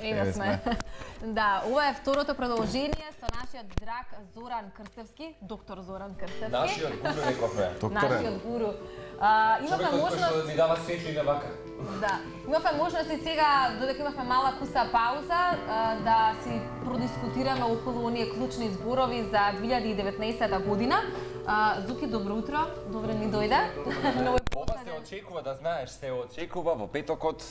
Еве сме. Да, ова е второто продолжение со нашиот драг Зоран Крстевски, доктор Зоран Крстевски. Нашиот гуру рековме. Нашиот гуру. Имавме можност кој ни дава светлина вака. Да, имавме можност и сега, додека имавме мала куса пауза, да си продискутираме околу оние клучни зборови за 2019 година. Зуки, добро утро, добре ни дојде. Ова се очекува, да знаеш, се очекува во петокот.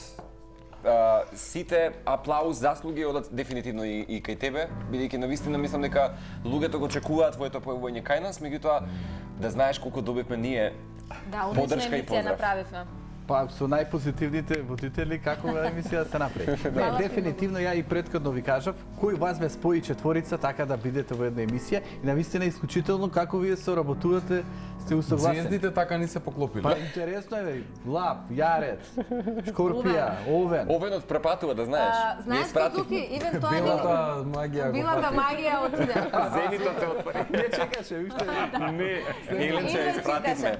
Сите аплауз, заслуги одат дефинитивно и кај тебе, бидејќи навистина мислам дека луѓето го очекуваат твоето појавување кај нас, меѓутоа да знаеш колку добивме ние поддршка и поздрав. Направивме. Па со најпозитивните водители како емисија се направи. Не, дефинитивно ја и претходно ви кажав, кој вас ве спои четворица така да бидете во една емисија и навистина исклучително како вие соработувате, сте усогласени. Звездите така ни се поклопиле. Па интересно е, Лав, Јарец, Шкорпија, Овен. Овенот препатува, да знаеш. Знаеш Зуки, евентуално Белата магија. Билата магија отиде. Зенитот се отвори. Не чекаше, уште Не, Еленче, испративме.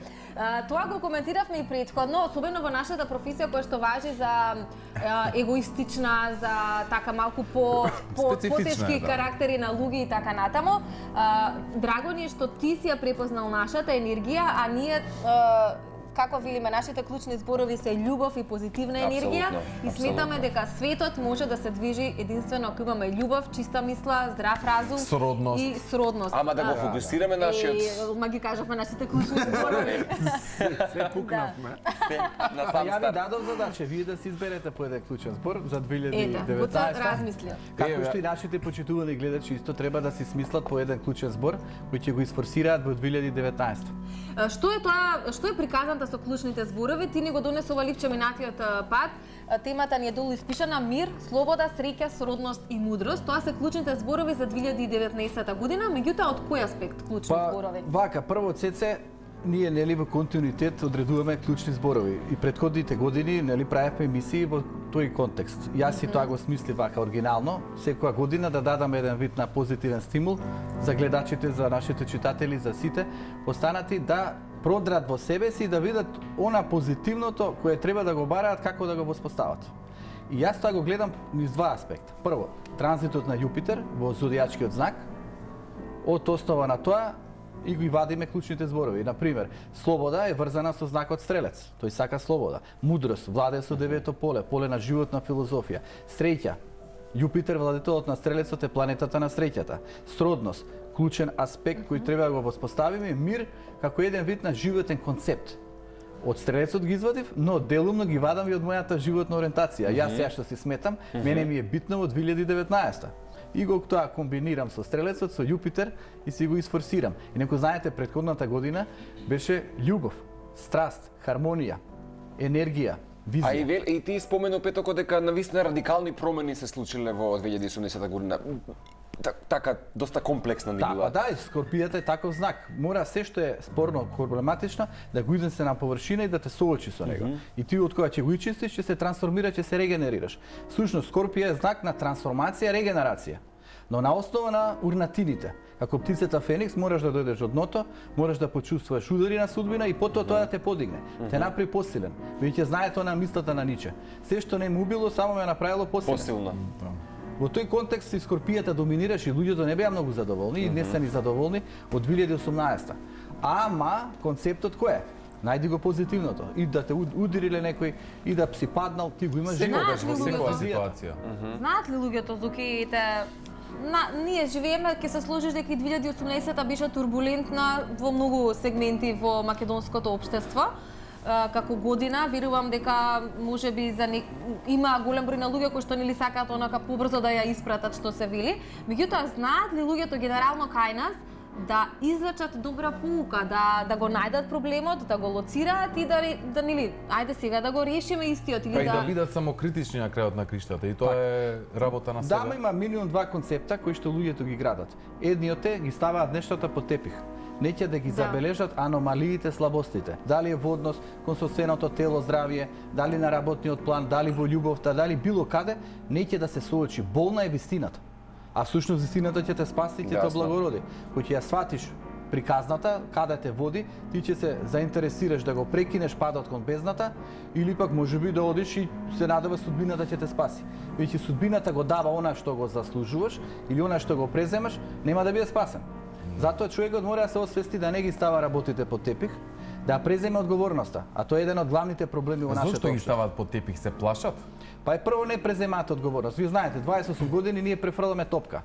Тоа го коментиравме и претходно, особено во нашата професија која што важи за егоистична, за така малку потешки карактери на луѓе и така натаму. Драго ни е што ти си ја препознал нашата енергија, а ние како велиме, нашите клучни зборови се љубов и позитивна енергија и сметаме дека светот може да се движи единствено ако имаме љубов, чиста мисла, здрав разум и сродност. Ама да го фокусираме нашиот... Ма ги кажавме нашите клучни зборови. Се пукнавме. Ја ви дадов задача, вие да си изберете по еден клучен збор за 2019. Ета, размисли. Како што и нашите почитувани гледачи исто треба да си смислат по еден клучен збор кој ќе го изфорсираат во 2019. Што е тоа, што е приказаната со клучните зборови? Ти ни го донесува Ливче минатиот пат. Темата ни е долу испишана: мир, слобода, среќа, сродност и мудрост. Тоа се клучните зборови за 2019 година, меѓутоа од кој аспект клучни зборови? Вака, прво цеце ние нели во континуитет одредуваме клучни зборови и претходните години нели правевме емисии во тој контекст. Јас и тоа го смислив вака оригинално, секоја година да дадам еден вид на позитивен стимул за гледачите, за нашите читатели, за сите останати да продрат во себе си и да видат она позитивното кое треба да го бараат како да го воспостават. И јас тоа го гледам низ два аспекта. Прво, транзитот на Јупитер во зодијачкиот знак. Од основа на тоа и го вадиме клучните зборови. Например, слобода е врзана со знакот Стрелец. Тој сака слобода. Мудрост владее со девето поле, поле на животна филозофија. Среќа. Јупитер, владетелот на Стрелецот, е планетата на среќата. Сродност, клучен аспект кој треба да го воспоставиме. Мир како еден вид на животен концепт. Од Стрелецот ги извадив, но делумно ги вадам и од мојата животна ориентација. Јас сега што си сметам, мене ми е битно во 2019. И го тоа комбинирам со Стрелецот, со Јупитер и си го изфорсирам. И неко знаете, претходната година беше љубов, страст, хармонија, енергија, визија. А и ти спомену петокот дека навистина радикални промени се случиле во 2018 година. Така доста комплексна ни била. Да, Скорпијата е таков знак. Мора се што е спорно, проблематично, да го изнесе на површина и да те соочи со него. И ти од кога ќе го ичистиш, ќе се трансформира, ќе се регенерираш. Всушност, Скорпија е знак на трансформација, регенерација. Но на основа на урнатините. Како птицата Феникс, мораш да дојдеш од дното, мораш да почувствуваш удари на судбина и потоа тоа да те подигне. Те направи посилен. Веќе знаете на мислата на Ниче. Се што не му убило, само ме направило посилен. Посилна. Во тој контекст и Скорпијата доминираше и луѓето не беа многу задоволни и не се ни задоволни од 2018. Ама концептот кој е? Најди го позитивното. И да те удириле некој, и да си паднал, ти го имаш живот. Секогаш во секоја ситуација. Знаат ли луѓето, Зуки, ние живееме, ќе се сложиш дека и 2018 беше турбулентна во многу сегменти во македонското општество. Како година, верувам дека можеби има голем број на луѓе кои што нели сакаат онака побрзо да ја испратат што се вели. Меѓутоа, знаат ли луѓето генерално кај нас да извлечат добра поука, да го најдат проблемот, да го лоцираат и да нели, ајде сега да го решиме истиот или Па и да бидат самокритични на крајот на криштата и тоа е работа на себе. Да, има милион два концепта кои што луѓето ги градат. Едниот е ги ставаат нештата под тепих. Неќе да ги забележат аномалиите, слабостите. Дали е во однос кон соценото тело, здравје, дали на работниот план, дали во љубовта, дали било каде, неќе да се соочи. Болна е вистината. А всушност вистината ќе те спаси, ќе те благороди. Кој ќе ја сватиш приказната, каде те води, ти ќе се заинтересираш да го прекинеш падот кон бездната или пак можеби да одиш и се надева судбината ќе те спаси. Веќе судбината го дава она што го заслужуваш или она што го преземаш, нема да биде спасен. Затоа човекот мора да се освести да не ги става работите под тепих, да преземе одговорноста, а тоа е еден од главните проблеми во нашето Зошто ги општество. стават под тепих, се плашат? Па е прво не преземаат одговорност. Вие знаете, 28 години ние префрламе топка.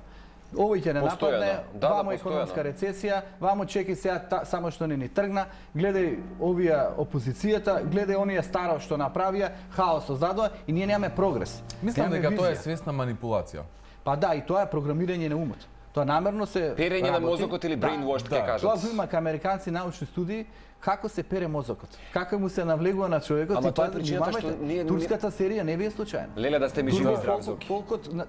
Овој ќе не нападне, вамо економска рецесија, вамо чеки сега само што не ни тргна, гледај овие опозицијата, гледај оние старо што направија, хаос создадоа и ние немаме прогрес. Мислам Немаме дека тоа е визија. свесна манипулација. Па да, и тоа е програмирање на умот. Тоа намерно се Перење на работи. мозокот или brainwash, ќе кажат. Тоа го има кај американци научни студии, како се пере мозокот, како му се навлегува на човекот. Ама и тоа е причината што ние турската серија не ви е случајно. Леле да сте ми живи здрав Зоки.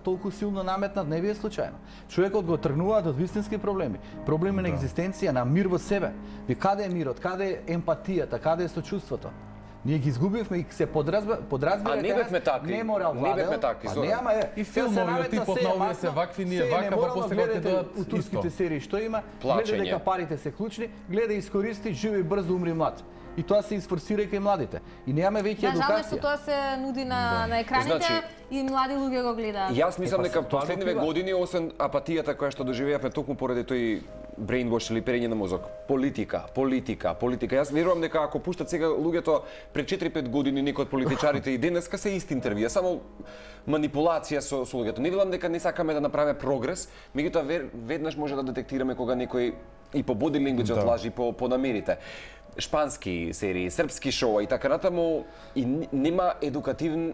Толку силно наметнат не ви е случајно. Човекот го тргнуваат од вистински проблеми. Проблеми на екзистенција, на мир во себе. Ви каде е мирот, каде е емпатијата, каде е сочувството? Ние ги изгубивме и се подразбира А не бевме такви. Неморал Не владел. бевме такви, Па Зоран. не, ама И филмови типот на овие се вакви, ние вака, па после кога ќе додат у турските исто. серии што има, Плачење. гледа дека парите се клучни, гледа искористи, живи брзо, умри млад. И тоа се изфорсира и кај младите. И немаме веќе Да, жал е што едукација. тоа се нуди на екраните Значи, и млади луѓе го гледаат. Јас мислам Па, дека тоа го последниве пива. години, освен апатијата која што доживеавме токму поради тој brainwash или перење на мозок, политика. Јас верувам дека ако пуштат сега луѓето пред 4-5 години некои од политичарите и денеска се исти интервјуа, само манипулација со луѓето. Не велам дека не сакаме да направиме прогрес, меѓутоа веднаш може да детектираме кога некој и по body language лажи, по намерите. Шпански серии, српски шоа и така натаму, и нема едукативен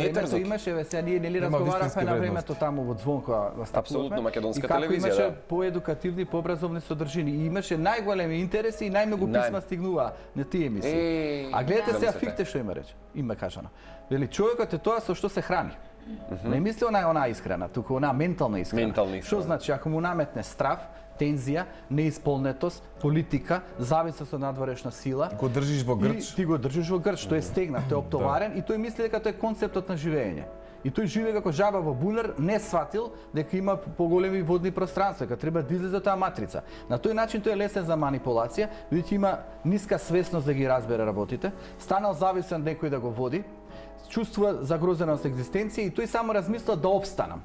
етер Зоки. Имаше, ве сега ние нели Нема разговарахме вистински на вредности. времето таму во Звон кога настапувавме. Апсолутно, македонска и како телевизија, имаше да. поедукативни, пообразовни содржини и имаше најголеми интереси и најмногу писма стигнуваа на тие емисии. А гледате сега Замислете. фикте што има реч. Има кажано. Вели човекот е тоа со што се храни. Не мисли она искрена, туку она ментална искрена. Ментална искрена. Што значи ако му наметне страв, тензија, неисполнетост, политика, зависност од надворешна сила, Го држиш во грч. и ти го држиш во грч, тој е стегнат, тој е оптоварен и тој мисли дека тоа е концептот на живење. И тој живее како жаба во бунар, не сватил дека има поголеми водни пространства, дека треба да излезе од таа матрица. На тој начин тој е лесен за манипулација, бидејќи има ниска свесност да ги разбере работите, станал зависен некој да го води, чувствува загрозеност екзистенција и тој само размисла да опстанам.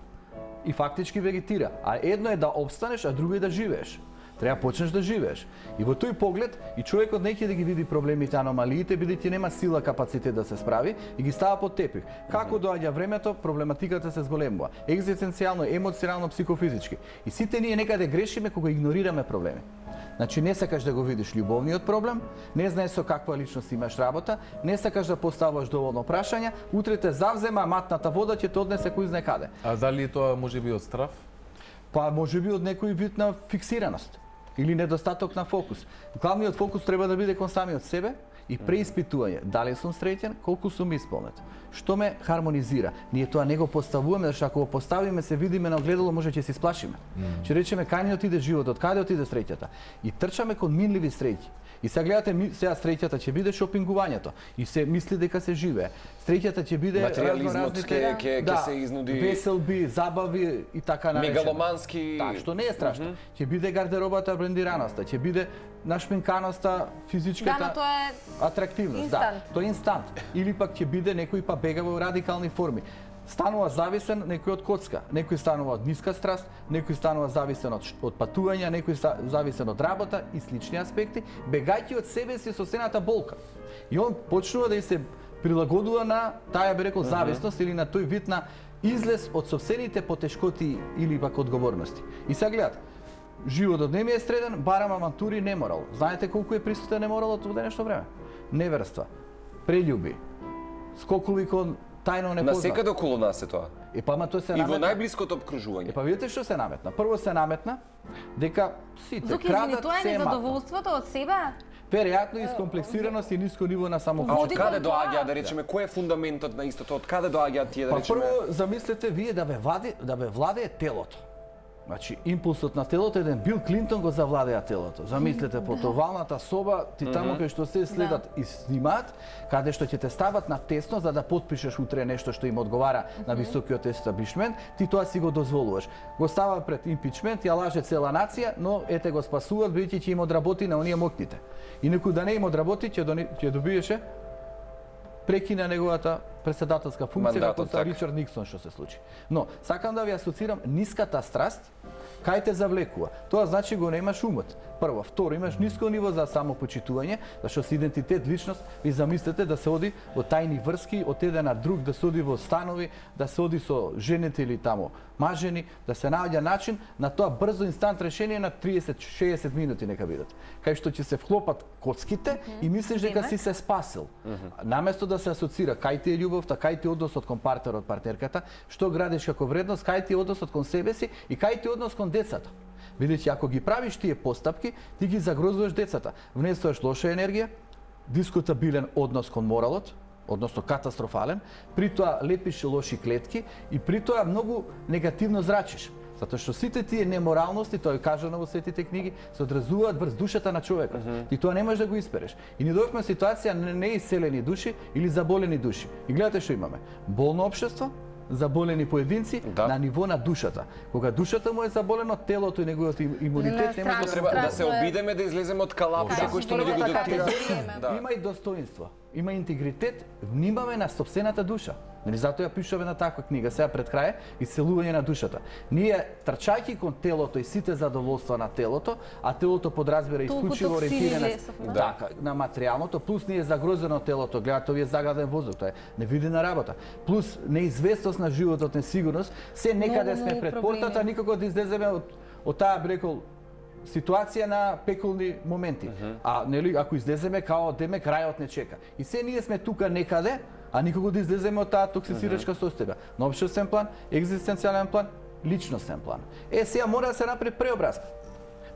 И фактички вегетира. А едно е да опстанеш, а друго е да живееш. Треба да почнеш да живееш. И во тој поглед и човекот не ќе да ги види проблемите, аномалиите, бидејќи нема сила, капацитет да се справи и ги става под тепих. Како доаѓа времето, проблематиката се зголемува. Екзистенцијално, емоционално, психофизички. И сите ние некаде грешиме кога игнорираме проблеми. Значи не сакаш да го видиш љубовниот проблем, не знаеш со каква личност имаш работа, не сакаш да поставаш доволно прашања, утре те завзема матната вода ќе те однесе кој знае каде. А дали тоа може би од страв? Па можеби од некој вид на фиксираност или недостаток на фокус. Главниот фокус треба да биде кон самиот себе и преиспитување дали сум среќен, колку сум исполнет. Што ме хармонизира? Ние тоа не го поставуваме, зашто ако го поставиме се видиме на огледало, може ќе се исплашиме. Ќе речеме кај ни отиде животот, каде отиде среќата? И трчаме кон минливи среќи. И сега гледате, сега среќата ќе биде шопингувањето и се мисли дека се живее. Среќата ќе биде Материјализмот ќе се изнуди, веселби, забави и така наречено. мегаломански. Да, што не е страшно. Ќе биде гардеробата брендираноста, ќе биде нашминканоста, физичката Да, но тоа е атрактивност. инстант. Да, тоа е инстант. Или пак ќе биде некој па бега во радикални форми. Станува зависен некој од коцка, некој станува од ниска страст, некој станува зависен од патувања, некој зависен од работа и слични аспекти, бегајќи од себе си со сената болка. И он почнува да и се прилагодува на таа, би рекол, зависност или на тој вид на излез од собствените потешкоти или пак одговорности. И сега гледате, животот не ми е среден, барам авантури, неморал. Знаете колку е присутен неморалот во денешно време? Неверства, прељуби, скокови кон тајно непознат. Насекаде околу нас е тоа. Па ама тоа се И во наметна. најблиското обкружување. Па видите што се наметна? Прво се наметна дека сите Зоки, извини, крадат, тоа е се матнат. незадоволството од себе? Веројатно искомплексираност и ниско ниво на А самоволја. од каде кон тоа. доаѓа, да речеме, кој е фундаментот на истото? Од каде доаѓаат тие, да Па речеме? прво замислете вие да ве владее телото. Значи, импулсот на телото, еден Бил Клинтон го завладеа телото. Замислете, по овалната соба, ти таму кај што се следат и снимаат, каде што ќе те стават на тесно за да потпишеш утре нешто што им одговара на високиот естаблишмент, ти тоа си го дозволуваш. Го става пред импичмент, ја лаже цела нација, но ете го спасуваат бидејќи ќе им одработи на оние мокните. И некој да не им одработи, ќе добиеше прекина неговата председателска функција како со Ричард Никсон што се случи. Но сакам да ви асоцирам ниската страст кај те завлекува. Тоа значи го немаш умот. Прво, второ, имаш ниско ниво за самопочитување, зашто со идентитет, личност, ви замислете да се оди во тајни врски, од еден на друг, да се оди во станови, да се оди со жените или тамо мажени, да се наоѓа начин на тоа брзо инстант решение на 30-60 минути нека бидат. Кај што ќе се вклопат коцките и мислиш дека си се спасил. Наместо да се асоцира кај ти е љубовта, кај ти е односот кон партнерот, партнерката, што градиш како вредност, кај ти е односот кон себе си и кај ти е однос кон децата. Бидејќи ако ги правиш тие постапки, ти ги загрозуваш децата. Внесуваш лоша енергија, дискутабилен однос кон моралот, односно катастрофален, при тоа лепиш лоши клетки и при тоа многу негативно зрачиш. Затоа што сите тие неморалности, тоа е кажано во светите книги, се одразуваат врз душата на човекот. И тоа не можеш да го испереш. И ни дојдовме ситуација неиселени души или заболени души. И гледате што имаме. Болно општество, заболени поединци на ниво на душата. Кога душата му е заболено, телото и неговиот имунитет не може да треба да се обидеме да излеземе од калапите кои што не ги дотира. Има и достоинство, има интегритет, внимаваме на сопствената душа. Нели затоа ја пишуваме на таква книга, сега пред крај, исцелување на душата. Ние трчајќи кон телото и сите задоволства на телото, а телото подразбира исклучиво ориентирано на материјалното, плюс ние загрозено телото, гледате овие загаден воздух, тоа е невидена работа. Плюс неизвестност на животот, несигурност, се некаде сме пред портата, никако да излеземе од таа би рекол ситуација на пеколни моменти. А нели ако излеземе као деме крајот не чека. И се ние сме тука некаде, а никога да излеземе од таа токсицирачка состојба. На општествен план, екзистенцијален план, личностен план. Сега мора да се направи преобразба.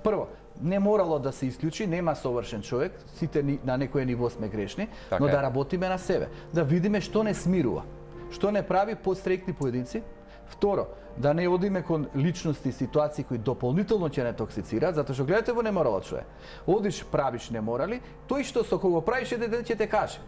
Прво, не морало да се исклучи, нема совршен човек, сите на некое ниво сме грешни, но да работиме на себе, да видиме што не смирува, што не прави подстрекни поединци. Второ, да не одиме кон личности и ситуации кои дополнително ќе не токсицираат, затоа што гледате во неморалот што е. Одиш, правиш неморали, тој што со кого правиш еден ден ќе те каже.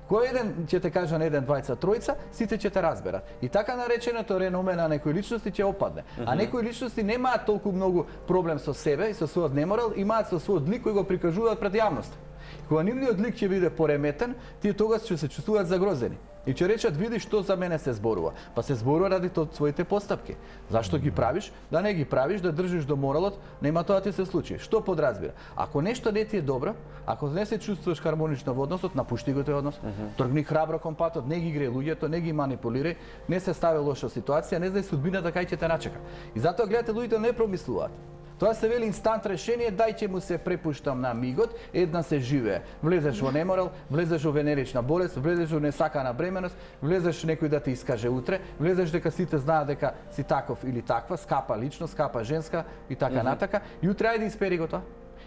Кој еден ќе те каже на еден, двајца, тројца, сите ќе те разберат. И така нареченото реноме на некои личности ќе опадне. А некои личности немаат толку многу проблем со себе и со својот неморал, имаат со својот лик кој го прикажуваат пред јавноста. Кога нивниот лик ќе биде пореметен, тие тогаш ќе се чувствуваат загрозени. И ќе речат, види што за мене се зборува. Па се зборува ради своите постапки. Зашто ги правиш? Да не ги правиш, да држиш до моралот, нема тоа ти се случи. Што подразбира? Ако нешто не ти е добро, ако не се чувствуваш хармонично во односот, напушти го тој однос. Тргни храбро кон патот, не ги играј луѓето, не ги манипулирај, не се стави лоша ситуација, не знај судбината кај ќе те начека. И затоа гледате луѓето не промислуваат. Тоа се вели инстант решение, дајте му се препуштам на мигот, една се живее. Влезеш во неморал, влезеш во венерична болест, влезеш во несакана бременост, влезеш некој да те искаже утре, влезеш дека сите знаат дека си таков или таква, скапа личност, скапа женска и така натака, и утре ајде испери го тоа.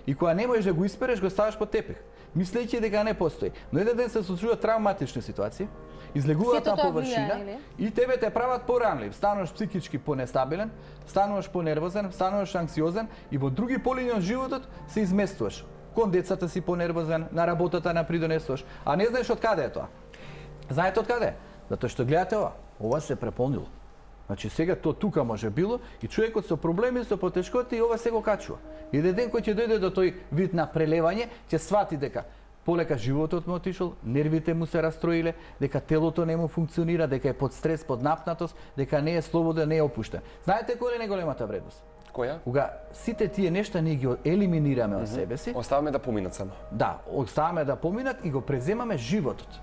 И кога не можеш да го испереш, го ставаш под тепих, мислејќи дека не постои. Но еден ден се случуваат травматични ситуации, излегуваат на површина и тебе те прават поранлив. Стануваш психички понестабилен, стануваш понервозен, стануваш анксиозен и во други полини од животот се изместуваш. Кон децата си понервозен, на работата не придонесуваш, а не знаеш од каде е тоа. Знаете од каде? Затоа што гледате ова се преполнило. Значи сега тоа тука може било и човекот со проблеми, со потешкоти и ова се го качува. И ден кој ќе дојде до тој вид на прелевање, ќе свати дека полека животот му отишол, нервите му се растроиле, дека телото не му функционира, дека е под стрес, под напнатост, дека не е слободен, не е опуштен. Знаете која е најголемата вредност? Која? Кога сите тие нешта ние ги елиминираме од себе си, оставаме да поминат само. Да, оставаме да поминат и го преземаме животот.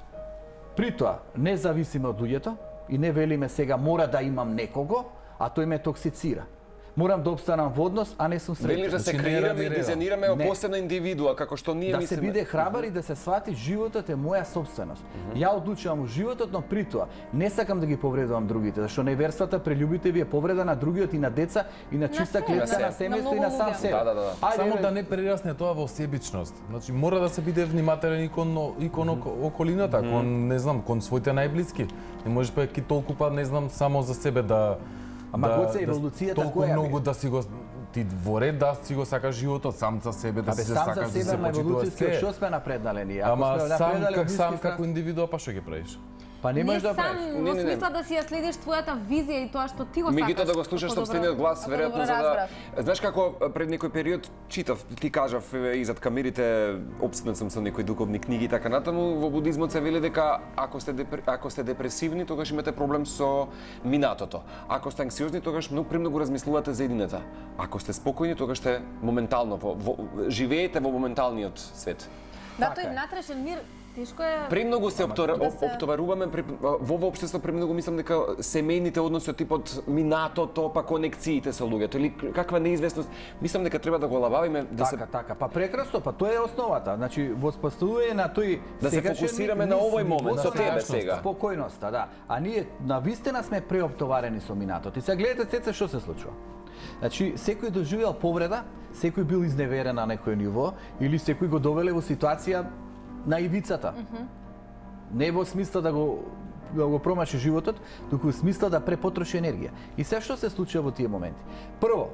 При тоа не зависиме од луѓето и не велиме сега мора да имам некого, а тој ме токсицира. Морам да обстанам во однос, а не сум среќен. Велиш да се креираме и дизајнираме во посебна индивидуа, како што ние мислиме. Да се биде храбар и да се свати животот е моја сопственост. Ја одлучувам животот, но при тоа не сакам да ги повредувам другите, зашто неверствата, прелюбите ви е повреда на другиот и на деца и на чиста клетка на семејство и на сам себе. Само да не прерасне тоа во себичност. Значи мора да се биде внимателен и кон околината, кон не знам, кон своите најблиски. Не можеш па толку па не знам само за себе да Ама Гоце, еволуцијата толку која многу бе? да си го ти во ред да си го сакаш животот сам за себе, да Абе, си се сам за сакаш, да се себе на почитуваш еволуцијски, се. што сме напреднале ние? Ако Ама сме сам напреднале как блиски сам крав- како индивидуа па што ќе правиш? Па не Не можеш да сам правиш. во Не. смисла да си ја следиш твојата визија и тоа што ти го сакаш. Меѓутоа да го слушаш Ако собствениот глас, ако веројатно добро за да... разбрав. Знаеш како пред некој период читав, ти кажав изад камерите, обседнат сум со некои духовни книги и така натаму, во будизмот се вели дека ако сте депресивни, тогаш имате проблем со минатото. Ако сте анксиозни, тогаш премногу размислувате за иднината. Ако сте спокојни, тогаш сте моментално живеете во моменталниот свет. Да, Така тој е. внатрешен мир тешко е. Премногу се да се- оптоваруваме во ова општество, премногу мислам дека семејните односи од типот минатото, па конекциите со луѓето или каква неизвестност, мислам дека треба да го лабавиме, да се Така. Па прекрасно, па тоа е основата. Значи, воспоставување на тој Да се сегашен фокусираме низ на овој ниво момент, со на тебе сега. Спокојноста, да. А ние навистина сме преоптоварени со минатото. И сега гледате цеца што се случува. Значи, секој доживеал повреда, секој бил изневерен на некој ниво или секој го довеле во ситуација на ивицата. Не во смисла да го промаши животот, туку во смисла да препотроши енергија. И се што се случува во тие моменти? Прво,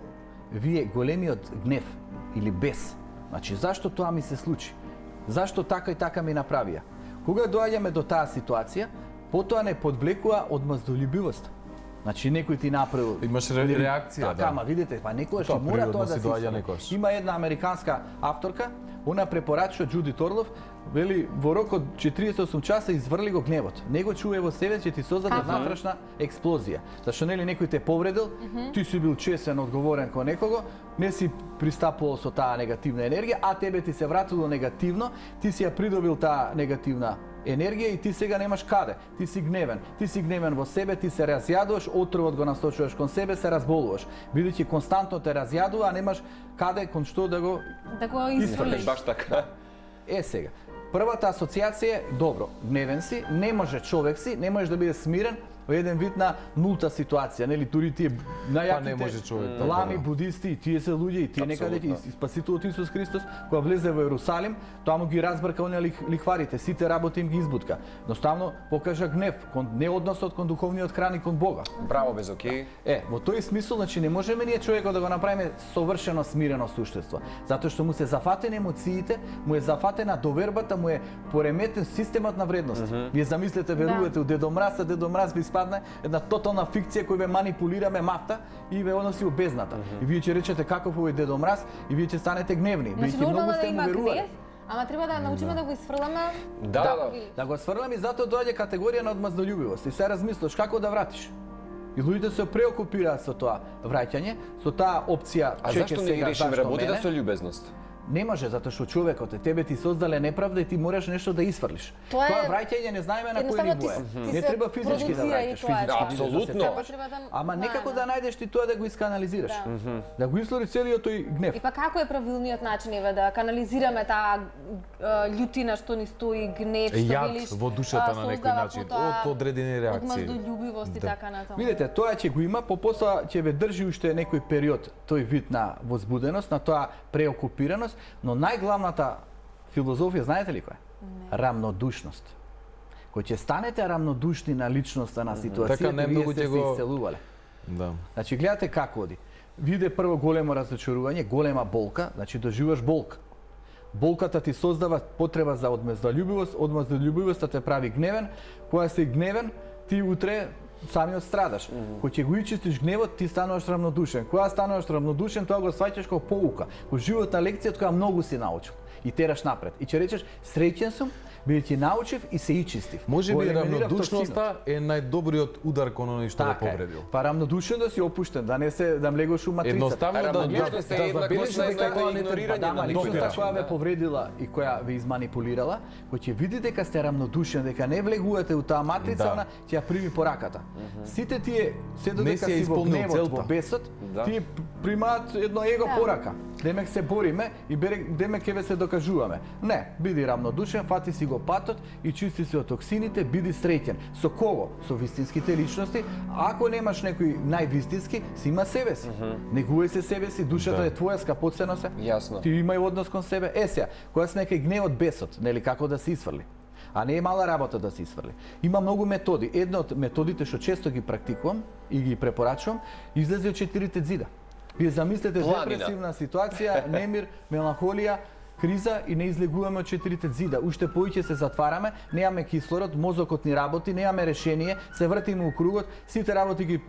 вие големиот гнев или бес. Значи, зашто тоа ми се случи? Зашто така и така ми направија? Кога доаѓаме до таа ситуација, потоа не подвлекува одмаздолюбивост. Значи некој ти направил Имаш реакција, така, да. ама видите, па некогаш Тоа ќе мора природно тоа да си се доаѓа исфрли. некогаш. Има една американска авторка, она препорачува Џуди Торлов, вели во рок од 48 часа изврли го гневот. Не го чуе во себе, ќе ти создаде внатрешна експлозија. Зашто нели некој те повредил, ти си бил чесен, одговорен кон некого, не си пристапувал со таа негативна енергија, а тебе ти се вратило негативно, ти си ја придобил таа негативна енергија и ти сега немаш каде. Ти си гневен во себе, ти се разјадуваш, отровот го насточуваш кон себе, се разболуваш. Бидејќи константно те разјадува, а немаш каде кон што да го Да го изфрлиш. Баш така. сега. Првата асоциација е добро, гневен си, не може човек си, не можеш да биде смирен во еден вид на нулта ситуација, нели дури тие најаките не може човек, така, лами да. будисти, и тие се луѓе и тие некаде Апсолутно. и Спасителот Исус Христос кога влезе во Ерусалим, тоа му ги разбрка оние лихварите, сите работи им ги избутка. Едноставно покажа гнев кон неодносот кон духовниот хран и кон Бога. Браво, без окей. Во тој смисол, значи не можеме ние човекот да го направиме совршено смирено суштество, затоа што му се зафатени емоциите, му е зафатена довербата, му е пореметен системот на вредности. Вие замислете, верувате у Дедо Мраз, а Дедо Мраз ви испадне една тотална фикција која ве манипулираме мафта и ве односи у бездната. И вие ќе речете каков е овој Дедо Мраз и вие ќе станете гневни, Значи бидејќи многу нормално да сте му има верували. гнев, ама треба да научиме да го исфрламе. Да го сврлам и затоа доаѓа категорија на одмаздолюбивост. И се размислуваш како да вратиш. И луѓето се преокупираат со тоа враќање, со таа опција А чеке зашто не ги сега, решиме зашто работите мене? со љубезност? Не може, затоа што човекот тебе ти создале неправда и ти мораш нешто да исфрлиш. Тоа е- враќање не знаеме на кој Едноставно ниво ти е. ти Не се треба физички да продуцира и враќаш, тоа е. физички Апсолутно. да се сепаш. Треба да- Ама некако да најдеш ти тоа да го исканализираш. Да го ислори целиот тој гнев. И па како е правилниот начин еве да канализираме таа љутина што ни стои, гнев, што Јад велиш, во душата на некој создава начин, потоа од одредени реакции. Одмаздолюбивост и така натаму. Видете, тоа ќе го има, попосла ќе ве држи уште некој период тој вид на возбуденост, на тоа преокупираност, но најглавната филозофија знаете ли која? Рамнодушност. Кој ќе станете рамнодушни на личноста на ситуацијата, Така најмногу вие ќе сте го- се исцелувале. Да. Значи гледате како оди. Виде прво големо разочарување, голема болка, значи доживаш болка. Болката ти создава потреба за одмаздолюбивост, одмаздолюбивоста те прави гневен, кога си гневен, ти утре самиот страдаш. Кога ќе го ичистиш гневот, ти стануваш рамнодушен. Кога стануваш рамнодушен, тоа го сваќаш како поука, како животна лекција од која многу си научил и тераш напред. И ќе речеш среќен сум бидејќи научив и се ичистив. Може Го би елиминирав рамнодушноста е најдобриот удар кон оној што го Така е. повредил. Па рамнодушен да си опуштен, да не се да млегош у матрицата. Едноставно да Рамнодушност е еднакво забележиш со дека тоа не игнорирање Да, на ама некој личноста начин, која ве да. повредила и која ве изманипулирала, кој ќе види дека сте рамнодушен, дека не влегувате у таа матрица, Да. она ќе ја прими по раката. Сите тие се Не додека си ја си во исполнил гневот, целта. во бесот, Да. тие примаат едно его Да. порака. Демек се бориме и демек ќе ве се докажуваме. Не, биди рамнодушен, фати си го патот и чисти се од токсините, биди среќен. Со кого? Со вистинските личности. Ако немаш некој највистински, си има себе си. Негувај се себе си, душата Да. е твоја, скапоцено се. Јасно. Ти имај однос кон себе. Сега, кога сме кај гневот, бесот, нели како да се исфрли. А не е мала работа да се исфрли. Има многу методи. Една од методите што често ги практикувам и ги препорачувам, излезе од 4 зида. Вие замислете депресивна ситуација, немир, меланхолија, криза и не излегуваме од 4 зида. Уште повеќе се затвараме, немаме кислород, мозокот ни работи, немаме решение, се вртиме у кругот, сите работи ги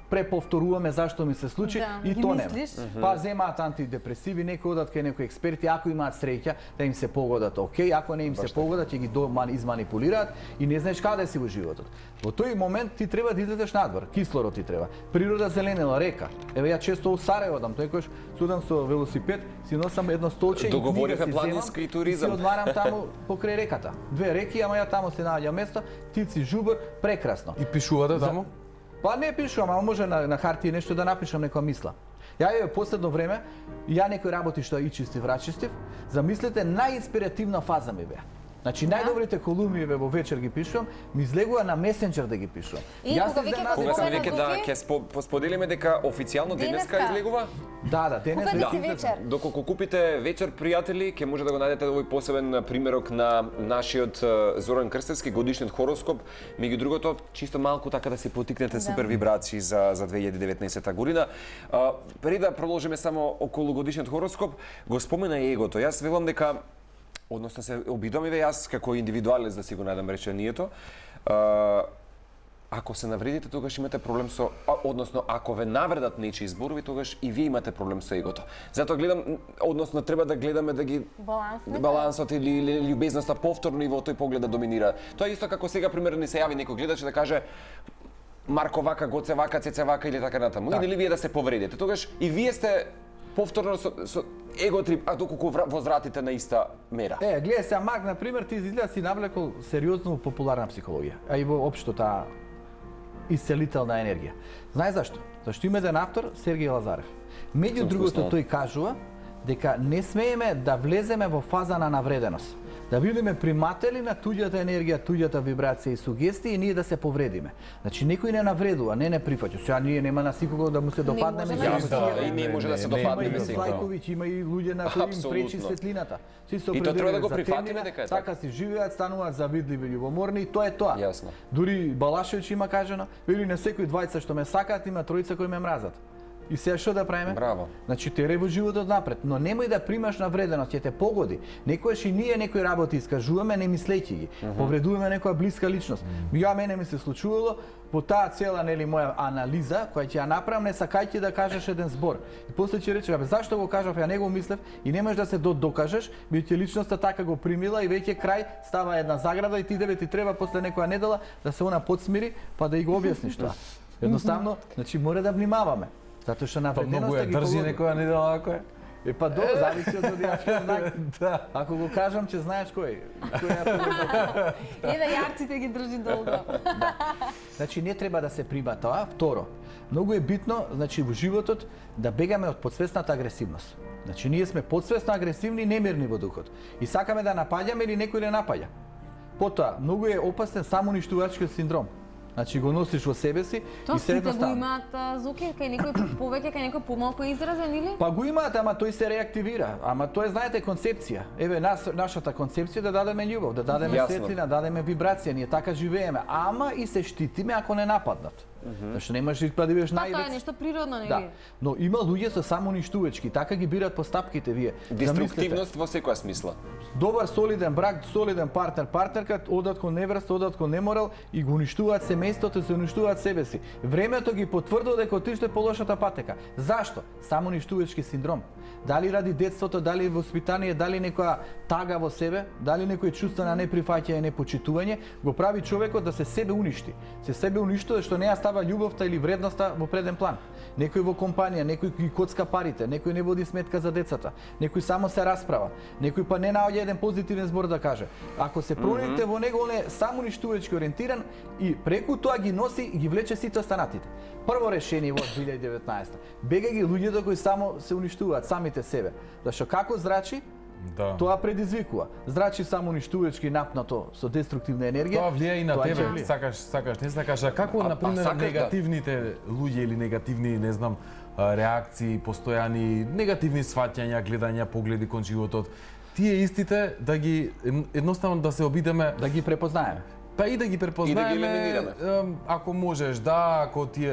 преповторуваме зашто ми се случи и ги тонеме. мислиш. Па земаат антидепресиви, некои одат кај некои експерти, ако имаат среќа да им се погодат, окей, ако не им се погодат, ќе ги изманипулираат и не знаеш каде си во животот. Во тој момент ти треба да излезеш надвор, кислород ти треба. Природа зеленела, река. Еве ја често у Сарајево одам, тој судам со велосипед, си носам едно столче и договоривме планински туризам. И си одмарам таму покрај реката. Две реки, ама ја таму се наоѓа место, птици, жубор, прекрасно. И пишувате таму? Па не пишувам, ама може на хартија нешто да напишам, некоја мисла. Ја е последно време, ја некои работи што и чистив, рачистив, замислете најинспиративна фаза ми беа. Значи најдобрите колумни во вечер ги пишувам, ми излегува на месенџер да ги пишувам. И кога сме веќе да ќе споделиме дека официјално денеска излегува? Да, денес вечер. Доколку купите вечер, пријатели, ќе може да го најдете овој посебен примерок на нашиот Зоран Крстевски годишниот хороскоп. Меѓу другото, чисто малку така да се потикнете супер вибрации за 2019 година. Пред да продолжиме само околу годишниот хороскоп, го спомена и егото. Јас велам дека односно се обидувам и јас како индивидуалец да си го најдам реченијето. Ако се навредите, тогаш имате проблем со, односно ако ве навредат нечии зборови, тогаш и вие имате проблем со егото. Затоа гледам, односно треба да гледаме да ги балансот или љубезноста повторно и во тој поглед да доминира. Тоа е исто како сега примерно ни се јави некој гледач да каже Марко вака, Гоце вака, Цеце вака или така натаму. Или вие да се повредите. Тогаш и вие сте повторно со еготрип, а доколку возвратите на иста мера. Гледај се, Марк, на пример, ти изгледа си навлекол сериозно популарна психологија, а и во општо таа исцелителна енергија. Знаеш зашто? Зашто има еден автор, Сергеј Лазарев. Меѓу другото тој кажува дека не смееме да влеземе во фаза на навреденост. Да бидеме приматели на туѓата енергија, туѓата вибрација и сугестии и ние да се повредиме. Значи некој не навредува, не прифаќа. Сега ние нема на секого да му се допаднеме. И не може да се допаднеме секој. Слајковиќ, има и луѓе на кои им пречи светлината. И тоа треба да го прифатиме дека е така. Си живеат, стануваат завидливи, љубоморни и тоа е тоа. Јасно. Дури Балашевиќ има кажано, вели на секој двајца што ме сакаат, има тројца кои ме мразат. И сега што да правиме? Браво. Значи тере во животот напред, но немој да примаш навреденост, ќе те погоди. Некојаш и ние некои работи искажуваме не мислејќи ги. Повредуваме некоја блиска личност. Мене ми се случувало по таа цела моја анализа која ќе ја направам, не сакајќи да кажеш еден збор. И после ќе речеш, зашто го кажав, ја не го мислев и не можеш да се докажеш, бидејќи личноста така го примила и веќе крај става една заграда и ти треба после некоја недела да се она подсмири, па да и го објасниш тоа. Едноставно, значи мора да внимаваме. Затоа што навреденоста ги држи некоја недела ако е. Па добро, зависи од зодијачкиот знак. Ако го кажам, ќе знаеш кој. Еве јарците ги држи долго. Значи не треба да се прима тоа. Второ, многу е битно, значи во животот да бегаме од подсвесната агресивност. Значи ние сме подсвесно агресивни и немирни во духот. И сакаме да напаѓаме или некој не напаѓа. Потоа, многу е опасен самоуништувачкиот синдром. Значи го носиш во себе си и средно става. Тоа сите го имаат Зоки, кај некој повеќе, кај некој помалку изразен или? Па го имаат, ама тој се реактивира. Ама тоа е, знаете, концепција. Еве нашата концепција да дадеме љубов, да дадеме светлина, да дадеме вибрација, ние така живееме, ама и се штитиме ако не нападнат. Зашто не можеш да бидеш највец. Тоа е нешто природно, нели? Да. Но има луѓе со самоуништувачки, така ги бират постапките вие. Деструктивност во секоја смисла. Добар солиден брак, солиден партнер, партнерка одат кон невраста, одат кон неморал и го уништуваат семејството, се уништуваат себе си. Времето ги потврдува дека отиште по лошата патека. Зашто? Самоуништувачки синдром. Дали ради детството, дали воспитание, дали некоја тага во себе, дали некој чувство на неприфаќање, непочитување, го прави човекот да се себе уништи. Се себе уништува што не ја става љубовта или вредноста во преден план. Некој во компанија, некој ги коцка парите, некој не води сметка за децата, некој само се расправа, некој па не наоѓа еден позитивен збор да каже. Ако се проникнете во него, он е самоуништувачки ориентиран и преку тоа ги носи и ги влече сите останатите. Прво решение во 2019. Бегај ги луѓето кои само се уништуваат самите себе. Зашто како зрачи, тоа предизвикува. Зрачи самоуништувачки напнато со деструктивна енергија. Тоа влијае и на тебе, сакаш, не сакаш. А како например негативните луѓе или негативни, не знам, реакции, постојани негативни сваќања, гледања, погледи кон животот тие истите да ги едноставно да се обидеме Да ги препознаеме. па и да ги препознаеме, елиминираме. ако можеш, да,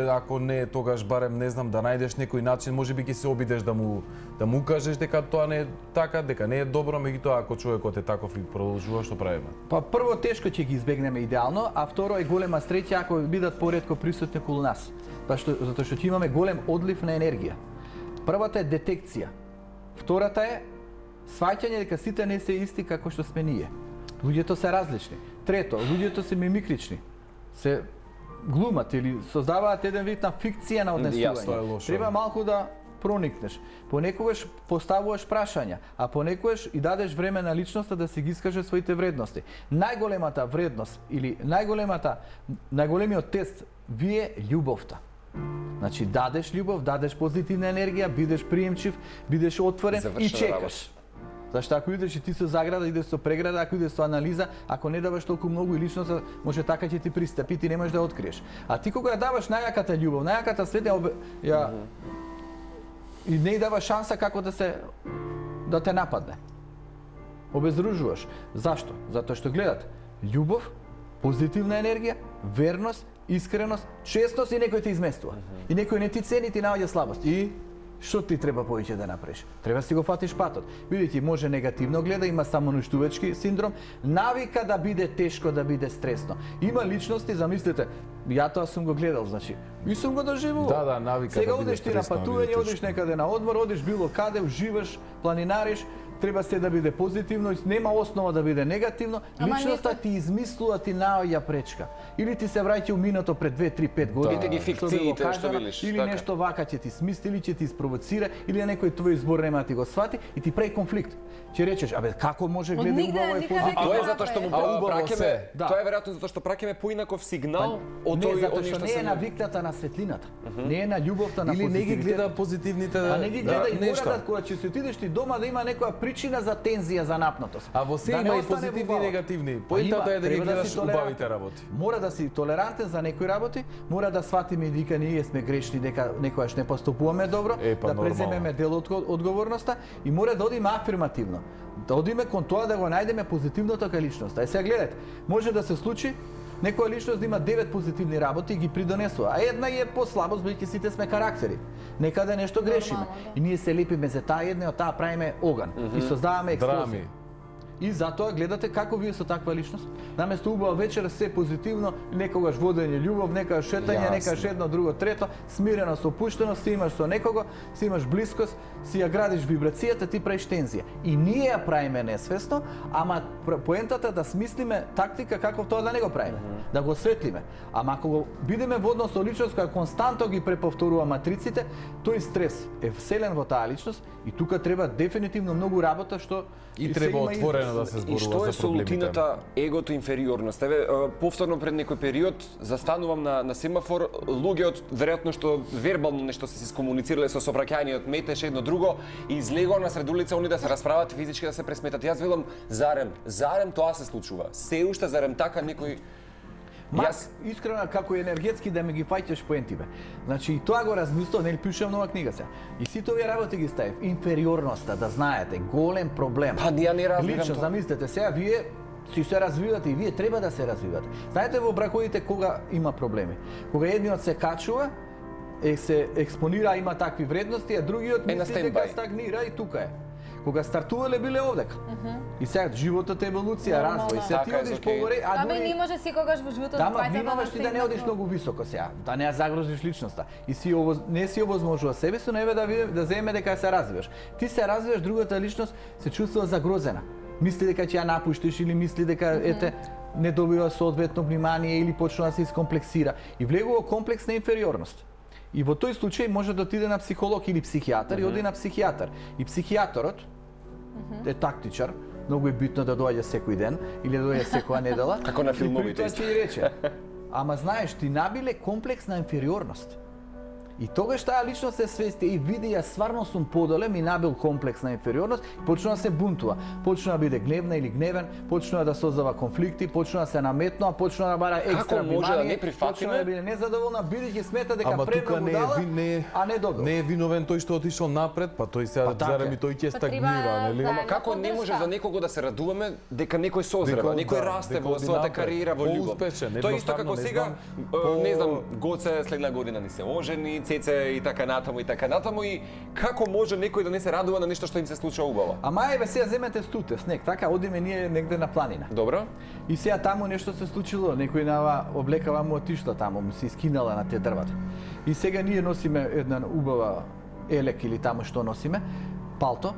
ако не, тогаш барем не знам да најдеш некој начин, можеби ќе се обидеш да му кажеш дека тоа не е така, дека не е добро, меѓутоа ако човекот е таков и продолжува, што правиме? Па прво тешко ќе ги избегнеме идеално, а второ е голема среќа ако бидат поретко присутни околу нас. Затоа што ќе имаме голем одлив на енергија. Првата е детекција. Втората е сваќање дека сите не се исти како што сме ние. Луѓето се различни. Трето, луѓето се мимикрични. Се глумат или создаваат еден вид на фикција на Јасно е однесување. лошо. Треба малку да проникнеш. Понекогаш поставуваш прашања, а понекогаш и дадеш време на личноста да си ги искаже своите вредности. Најголемата вредност или најголемиот тест ви е љубовта. Значи дадеш љубов, дадеш позитивна енергија, бидеш приемчив, бидеш отворен и Завршена чекаш. работа. Зашто ако идеш и ти со заграда, идеш со преграда, ако идеш со анализа, ако не даваш толку многу и личноста, може така ќе ти пристапи, ти не можеш да откриеш. А ти кога ја даваш најаката љубов, најаката светлина, и не ја даваш шанса како да те нападне. Обезружуваш. Зашто? Затоа што гледат љубов, позитивна енергија, верност, искреност, честност и некој те изместува. И некој не ти цени, ти наоѓа слабост. И што ти треба повеќе да направиш? Треба да си го фатиш патот. Видите, може негативно гледа, има самоуништувачки синдром, навика да биде тешко, да биде стресно. Има личности, замислете, ја тоа сум го гледал, значи, и сум го доживувал. Да, навика Сега да биде одиш ти на стресно, патување, биде одиш тешко. некаде на одмор, одиш било каде, уживаш, планинариш, треба се да биде позитивно, нема основа да биде негативно, Ама личноста нека- ти измислува, ти наоѓа пречка. Или ти се враќа у минато пред 2, 3, 5 години. Или ги што би го фикциите, што кажала, велиш, или така. нешто вака ќе ти смисли, или ќе ти испровоцира, или некој твој збор нема да ти го свати и ти прави конфликт. Ќе речеш, абе како може Од гледа нигде, убаво е никаде позитивно. Тоа е Како затоа што му А убаво праќаме, се. Да. тоа е веројатно затоа што праќаме поинаков сигнал од Не, тој затоа од што нешто не е се навикната на светлината. Не е на љубовта, на Или не ги позитивитетот. гледа позитивните А не ги гледа и мора нешта. да, кога ќе се отидеш ти дома да има некоја причина за тензија, за напнатост. А во се Да не има и остане позитивни и убаво. негативни. Па има, Поентата е да ги треба гледаш си толерантен. убавите работи. Мора да си толерантен за некои работи, мора да сватиме дека ние сме грешни, дека некојаш не постапуваме добро, Па, да нормално. преземеме дел од одговорноста и мора да одиме афирмативно. Да одиме кон тоа да го најдеме позитивното кај личноста. Е сега гледате, може да се случи некоја личност да има 9 позитивни работи и ги придонесува, а една е послабост, бидејќи сите сме карактери. Некаде нешто грешиме. Нормално, да. И ние се лепиме за таа една, од таа правиме оган и создаваме експлозија. Драми. И затоа гледате како вие со таква личност. Наместо убава вечер се позитивно, некогаш водење љубов, некогаш шетање, Јасно. некогаш едно, друго, трето, смирено, со опуштеност, си имаш со некого, си имаш блискост, си ја градиш вибрацијата, ти правиш тензија. И ние ја правиме несвесно, ама поентата да смислиме тактика како тоа да не го правиме, да го осветлиме. Ама ако го бидеме во однос со личност која константно ги преповторува матриците, тој стрес е вселен во таа личност и тука треба дефинитивно многу работа што И се треба има отворено да израз. се И зборува што е за со проблемите. лутината егото инфериорност? Еве, повторно пред некој период застанувам на семафор, луѓе веројатно што вербално нешто се искомуницирале со собраќајниот метеше едно друго и излегува на сред улица они да се расправат физички да се пресметат. Јас велам зарем тоа се случува. Се уште зарем така некој Јас искрено како енергетски да ме ги фаќаш поентиве. Значи и тоа го размислав, нели пишувам нова книга сега. И сите овие работи ги ставив. Инфериорноста, да знаете, голем проблем. Па ја не разбирам Лично, тоа. замислете сега, вие си се развивате и вие треба да се развивате. Знаете во браковите кога има проблеми? Кога едниот се качува, се експонира, има такви вредности, а другиот на мисли дека стендбај. стагнира и тука е. Кога стартувале биле овдека. И сега животот е еволуција, Нормално, развој, да. се ти Така е, одиш окей. погоре, а Абе, други не може секогаш во животот Тама паѓа внимаваш ти да не одиш многу високо сега, да не ја загрозиш личноста. И не си овозможува себе си, но еве да земе дека се развиваш. Ти се развиваш, другата личност се чувствува загрозена. Мисли дека ќе ја напуштиш или мисли дека не добива соодветно внимание или почнува да се искомплексира и влегува комплекс на инфериорност. И во тој случај може да отиде на психолог или психијатар и оди на психијатар. И психијаторот е тактичар, многу е битно да доаѓа секој ден или да доаѓа секоја недела. Како на филмовите И при тоа ќе ја рече, ама знаеш, ти набиле комплекс на инфериорност. И тогаш таа личност се свести и види ја стварно сум подолем и набил комплекс на инфериорност, почнува да се бунтува, почнува да биде гневна или гневен, почнува да создава конфликти, почнува да се наметнува, почнува да бара екстра Како може да внимание, не прифатиме? почнува да биде незадоволна, бидејќи смета дека Ама тука премногу дала, а не добро. Не е виновен тој што отишол напред, па тој сега Па така зарем е. и тој ќе Па стагнира, треба нели? заедно. Ама како не може за некого да се радуваме дека некој созрева, Дека, некој да, расте дека во оди својата напред, кариера во љубов. поуспешен, Тоа е исто едноставно, како не сега, знам, не знам, Гоце следна година ни се ожени, Цеце и така натаму и така натаму и како може некој да не се радува на нешто што им се случува убаво? Ама еве сега земете стуте, снег, така одиме ние негде на планина. Добро? И сега таму нешто се случило, некој нава облекава му отишла таму, му се искинала на тие дрвата. И сега ние носиме една убава елек или таму што носиме, палто,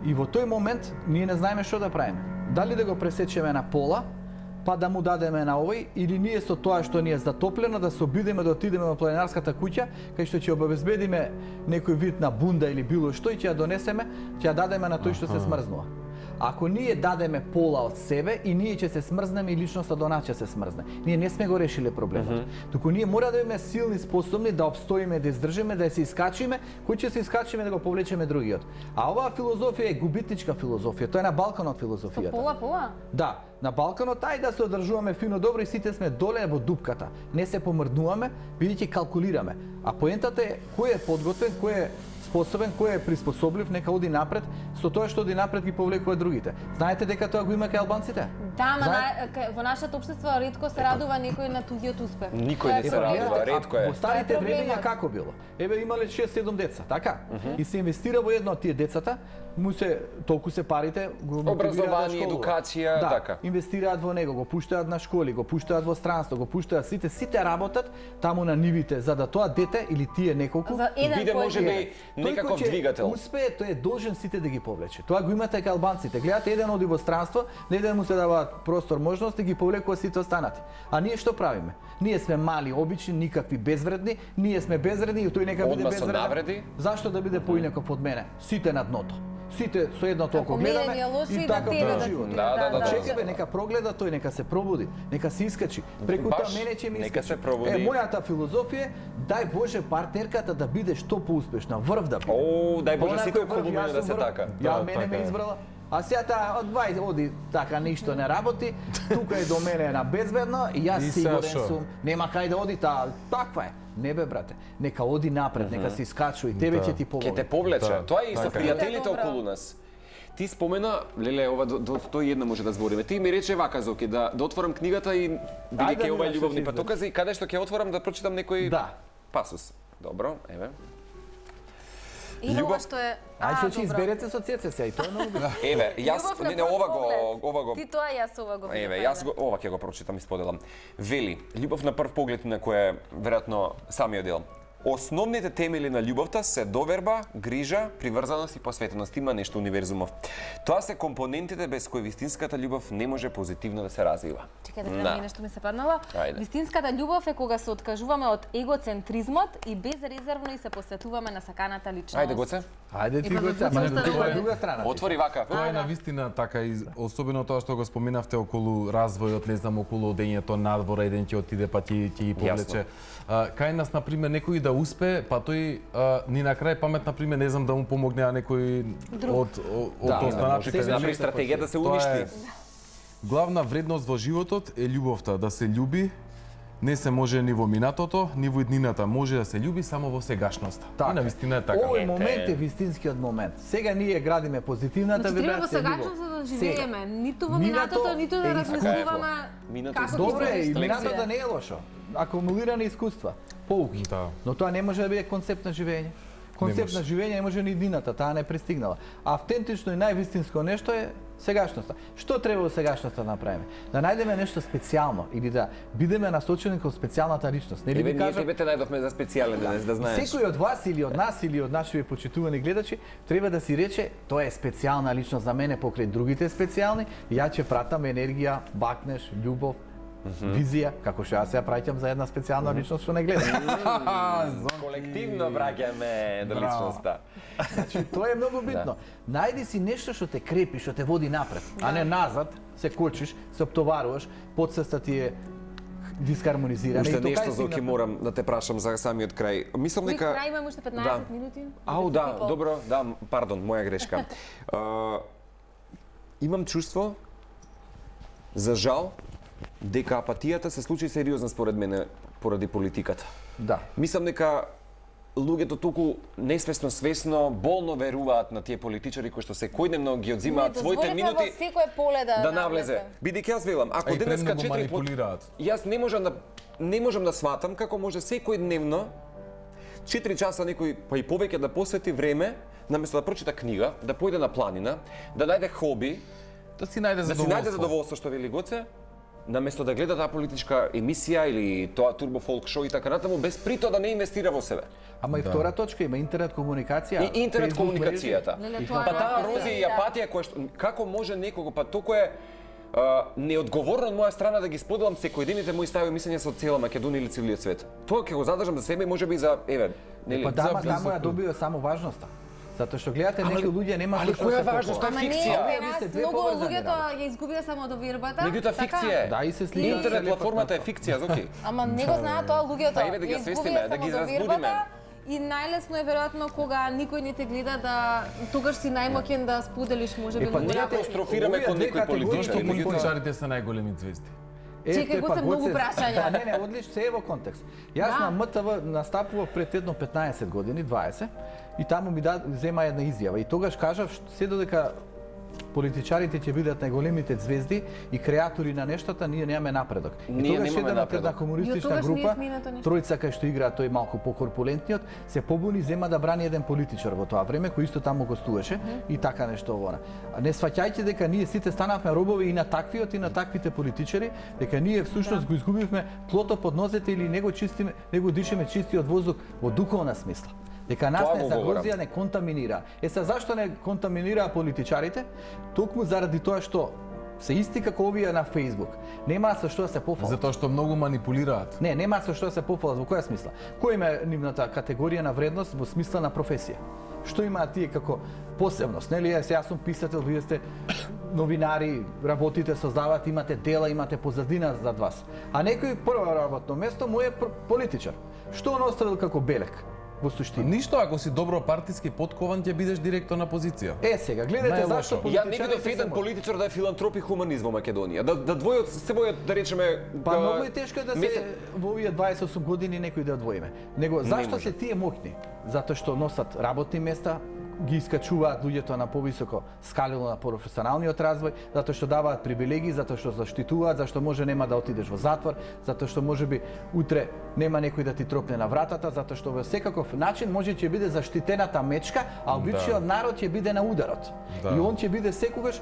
и во тој момент ние не знаеме што да правиме. Дали да го пресечеме на пола, па да му дадеме на овој, или ние со тоа што ни е затоплено да се обидеме да отидеме во планинарската куќа, кај што ќе обезбедиме некој вид на бунда или било што и ќе ја донесеме, ќе ја дадеме на тој што се смрзнува. Ако ние дадеме пола од себе и ние ќе се смрзнеме и личноста до нас ќе се смрзне. Ние не сме го решиле проблемот. Туку ние мора да биме силни, способни да обстоиме, да издржиме, да се искачиме, кој ќе се искачиме да го повлечеме другиот. А оваа филозофија е губитничка филозофија, тоа е на Балканот филозофијата. Пола. Да, на Балканот ај да се одржуваме фино добро и сите сме доле во дупката. Не се помрднуваме, бидејќи калкулираме. А поентата е кој е подготвен, кој е способен, кој е приспособлив, нека оди напред, со тоа што оди напред ги повлекува другите. Знаете дека тоа го има кај албанците? Да, во нашето општество ретко се радува некој на туѓиот успех. Никој не Тоа е се проблемот. радува, ретко е. Во старите Тоа е времења проблемот. како било? Еве имале 6-7 деца, така? И се инвестира во едно од тие децата, му се толку се парите, го мотивираат да Образование, школува. едукација, да, така. инвестираат во него, го пуштаат на школи, го пуштаат во странство, го пуштаат сите работат таму на нивите за да тоа дете или тие неколку За еден биде кој можеби е. некаков Тој кој ќе двигател. успее, тој е должен сите да ги повлече. Тоа го имате кај албанците. Гледате еден оди во странство, на еден му се дава простор, можности, ги повлекува сите останати. А ние што правиме? Ние сме мали, обични, никакви безвредни, ние сме безвредни и тој нека биде Одма со безвреден. навреди? Зашто да биде поинаков од мене? Сите на дното. Сите со едно толку Ако мене гледаме ми е лошо и да таков тебе е да живот. ти- Да. Чекај бе, нека прогледа тој, нека се пробуди, нека се искачи. Преку тоа Баш, мене ќе ми нека искачи. се пробуди. Мојата филозофија е дај Боже партнерката да биде што поуспешна, врв да биде. О, дај Боже Она сите кој врв, околу јас мене да сум се врв. така. Ја Да, мене ме така е. избрала. А сега таа од 20 оди така ништо не работи, тука е до мене на безбедно и јас И сигурен сега шо? сум, нема кај да оди таа, таква е. Не бе брате, нека оди напред, нека се искачува и тебе Да. ќе ти Ќе помогне. те повлече. Да, Тоа е и со така е. пријателите Добро. околу нас. Ти спомена, леле, ова до тој една може да збориме. Ти ми рече вака Зоки да отворам книгата и бидејќи Ајде, ова е да се љубовни избере. патокази, каде што ќе отворам да прочитам некој Да. пасус. Добро, еве. И Љубов- ова што е... Ај што ќе добро. изберете со цеце се, и тоа е многу битно. Еве, јас Љубов на не прв ова поглед. го Ти тоа, јас ова го Еве, видов, јас го, ова ќе го прочитам и споделам. Вели, љубов на прв поглед на која веројатно самиот дел. Основните темели на љубовта се доверба, грижа, приврзаност и посветеност. Има нешто универзумов. Тоа се компонентите без кои вистинската љубов не може позитивно да се развива. Чекај да гледам нешто ми се паднало. Ајде. Вистинската љубов е кога се откажуваме од егоцентризмот и безрезервно и се посветуваме на саканата личност. Ајде, Гоце. Ајде ти Има го за ама двуцата тоа е да друга страна. Отвори вака. Тоа е да. на вистина така и особено тоа што го споминавте околу развојот, не знам, околу одењето надвор, еден ќе отиде па ти ги повлече. Кај нас на пример некој да успее, па тој ни на крај памет на пример не знам да му помогне а некој од Да, останатите. може Се направи се стратегија да се Тоа уништи. е главна вредност во животот е љубовта, да се љуби. Не се може ни во минатото, ни во иднината, може да се љуби само во сегашноста. И на вистина е така. Овој момент е вистинскиот момент. Сега ние градиме позитивната Значи треба во вибрација. сегашноста да живееме, ниту во Минато минатото, ниту да е размислуваме Минато како е ќе Добре, се и реши. минатото не е лошо. Акумулирани искуства, поуки. Да. Но тоа не може да биде концепт на живење. Концепт може. на живење не може ни иднината, таа не пристигнала. А автентично и највистинско нешто е сегашноста. Што треба во сегашноста да направиме? Да најдеме нешто специјално или да бидеме насочени кон специјалната личност. Нели Еве ви ние кажам, тебе те најдовме за специјален денес, да знаеш. секој од вас или од нас или од нашите почитувани гледачи треба да си рече тоа е специјална личност за мене покрај другите специјални, ја ќе пратам енергија, бакнеш, љубов, визија, како што јас ја праќам за една специјална личност што не гледам. Колективно враќаме до личноста. Значи, тоа е многу битно. Најди си нешто што те крепи, што те води напред, а не назад, се кочиш, се оптоваруваш, подсвеста ти е дисхармонизиране. Уште И тоа нешто, е Зоки, стигнатме. морам да те прашам за самиот крај. Мислам При дека... крај имаме уште 15 Да. минути. Ау, да, добро, да, пардон, моја грешка. Имам чувство, за жал, дека апатијата се случи сериозно според мене поради политиката. Да. Мислам дека луѓето толку несвесно, свесно, болно веруваат на тие политичари кои што секојдневно ги одзимаат своите минути во секое поле да навлезе. Бидејќи јас велам, ако А и денеска премногу 4 манипулираат. Јас не можам да сватам како може секојдневно 4 часа некој па и повеќе да посвети време наместо да прочита книга, да појде на планина, да најде хоби, Да си најде да си најде задоволство што вели Гоце, наместо да гледа таа политичка емисија или тоа турбо фолк шоу и така натаму, без при тоа да не инвестира во себе. Ама и втора точка има интернет комуникација. И интернет Facebook комуникацијата. Леле, И тоа Па е таа апатија. ерозија и апатија која што како може некого, па толку е неодговорно од моја страна да ги споделам секојдневните мои стави и мислења со цела Македонија или целиот свет. Тоа ќе го задржам за себе и можеби за еве, нели? Па дама, За таму ја близоко. добива само важноста. Затоа што гледате некои луѓе нема али што која се важност? поповат. Тоа е Ама не, фикција. при Ви нас сте две многу поврзани луѓето работи. ја изгубија само довербата. Меѓутоа фикција е. Да, и се слика. Интернет се лепат платформата е на тоа. фикција, Зоки. Ама не го знаат тоа луѓето. Ајде да ги Ја освестиме, изгубија да ги само разбудиме. довербата. И најлесно е веројатно кога никој не те гледа да тогаш си најмоќен да споделиш можеби Е, па Не не, апострофираме овие кон две некој категории политичар. што или меѓутоа- Политичарите се најголеми звезди. Чекај, Гоце, многу прашања. Па не, одлично, се е во контекст. Јас Да. на МТВ настапував пред едно 15 години, 20, и таму ми зема една изјава. И тогаш кажав, се додека политичарите ќе бидат најголемите звезди и креатори на нештата, ние немаме напредок. И Ние тогаш немаме една напредок. комунистична И од тогаш група, ние сме и на тоа нешто. тројца кај што игра тој малку покорпулентниот, се побуни, зема да брани еден политичар во тоа време кој исто таму гостуваше и така нешто вона. А не сваќајќи дека ние сите станавме робови и на таквиот и на таквите политичари, дека ние всушност го изгубивме плото под нозете или не го чистиме, не го дишеме чистиот воздух во духовна смисла. Дека нас Тоа не го говорам. загрозија, не контаминира. Са зашто не контаминираа политичарите? Токму заради тоа што се исти како овие на Facebook. Нема со што да се пофалат. Затоа што многу манипулираат. Не, нема со што да се пофалат. Во која смисла? Која има нивната категорија на вредност во смисла на професија? Што имаат тие како посебност, нели? Јас сум писател, вие сте новинари, работите, создавате, имате дела, имате позадина зад вас. А некој прво работно место му е политичар. Што он оставил како белек? Во суштина. Ништо, ако си добро партиски подкован, ќе бидеш директор на позиција. Сега, гледате Најлошо. зашто Ја не политичарите видов се еден мо- политичар да е филантроп и хуманист во Македонија. Да двојот се бојат, да речеме... Па многу е тешко да се во овие 28 години некој да одвоиме. Него зашто може. се тие моќни? Затоа што носат работни места, ги искачуваат луѓето на повисоко скалило на професионалниот развој, затоа што даваат привилегии, затоа што заштитуваат, зашто може нема да отидеш во затвор, затоа што можеби утре нема некој да ти тропне на вратата, затоа што во секаков начин може ќе биде заштитената мечка, а обичниот народ ќе биде на ударот. Да. И он ќе биде секогаш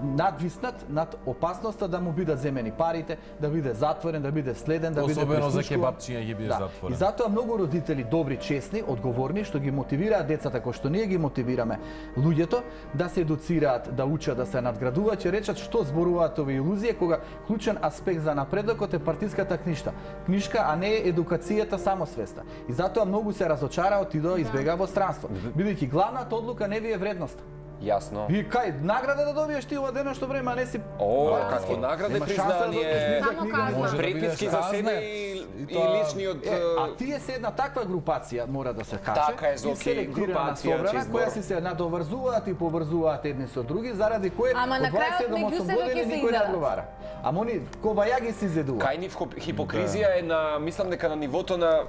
надвиснат над опасноста да му бидат земени парите, да биде затворен, да биде следен, да биде Особено за прислушкуван. кебапчиња ќе бидеш Да. затворен. И затоа многу родители добри, честни, одговорни што ги мотивираат децата кои што ние ги мотивираме луѓето да се едуцираат, да учат, да се надградуваат, ќе речат што зборуваат овие илузии кога клучен аспект за напредокот е партиската книшка, а не едукацијата самосвеста. И затоа многу се разочара, отидоа избега во странство, бидејќи главната одлука не ви е вредноста. Јасно. Ви кај награда да добиеш ти ова денешно време, а не си О, партиски. како награда и Нема шанса да добиеш признание. низа Само книга, казна. не може. Може да Преписки бидеш за себе разнет. и тоа- личниот... А тие се една таква групација, мора да се каже, Така е, и Зоки, селектирана групација, собрана, чист збор. која си се надоврзуваат и поврзуваат едни со други, заради кое Ама на од крајот 27 меѓу 8 себе ќе години се никој не изедат. одговара. Ама они кобајаги се изедуваат. Кај нив хипокризија е на, мислам дека на нивото на...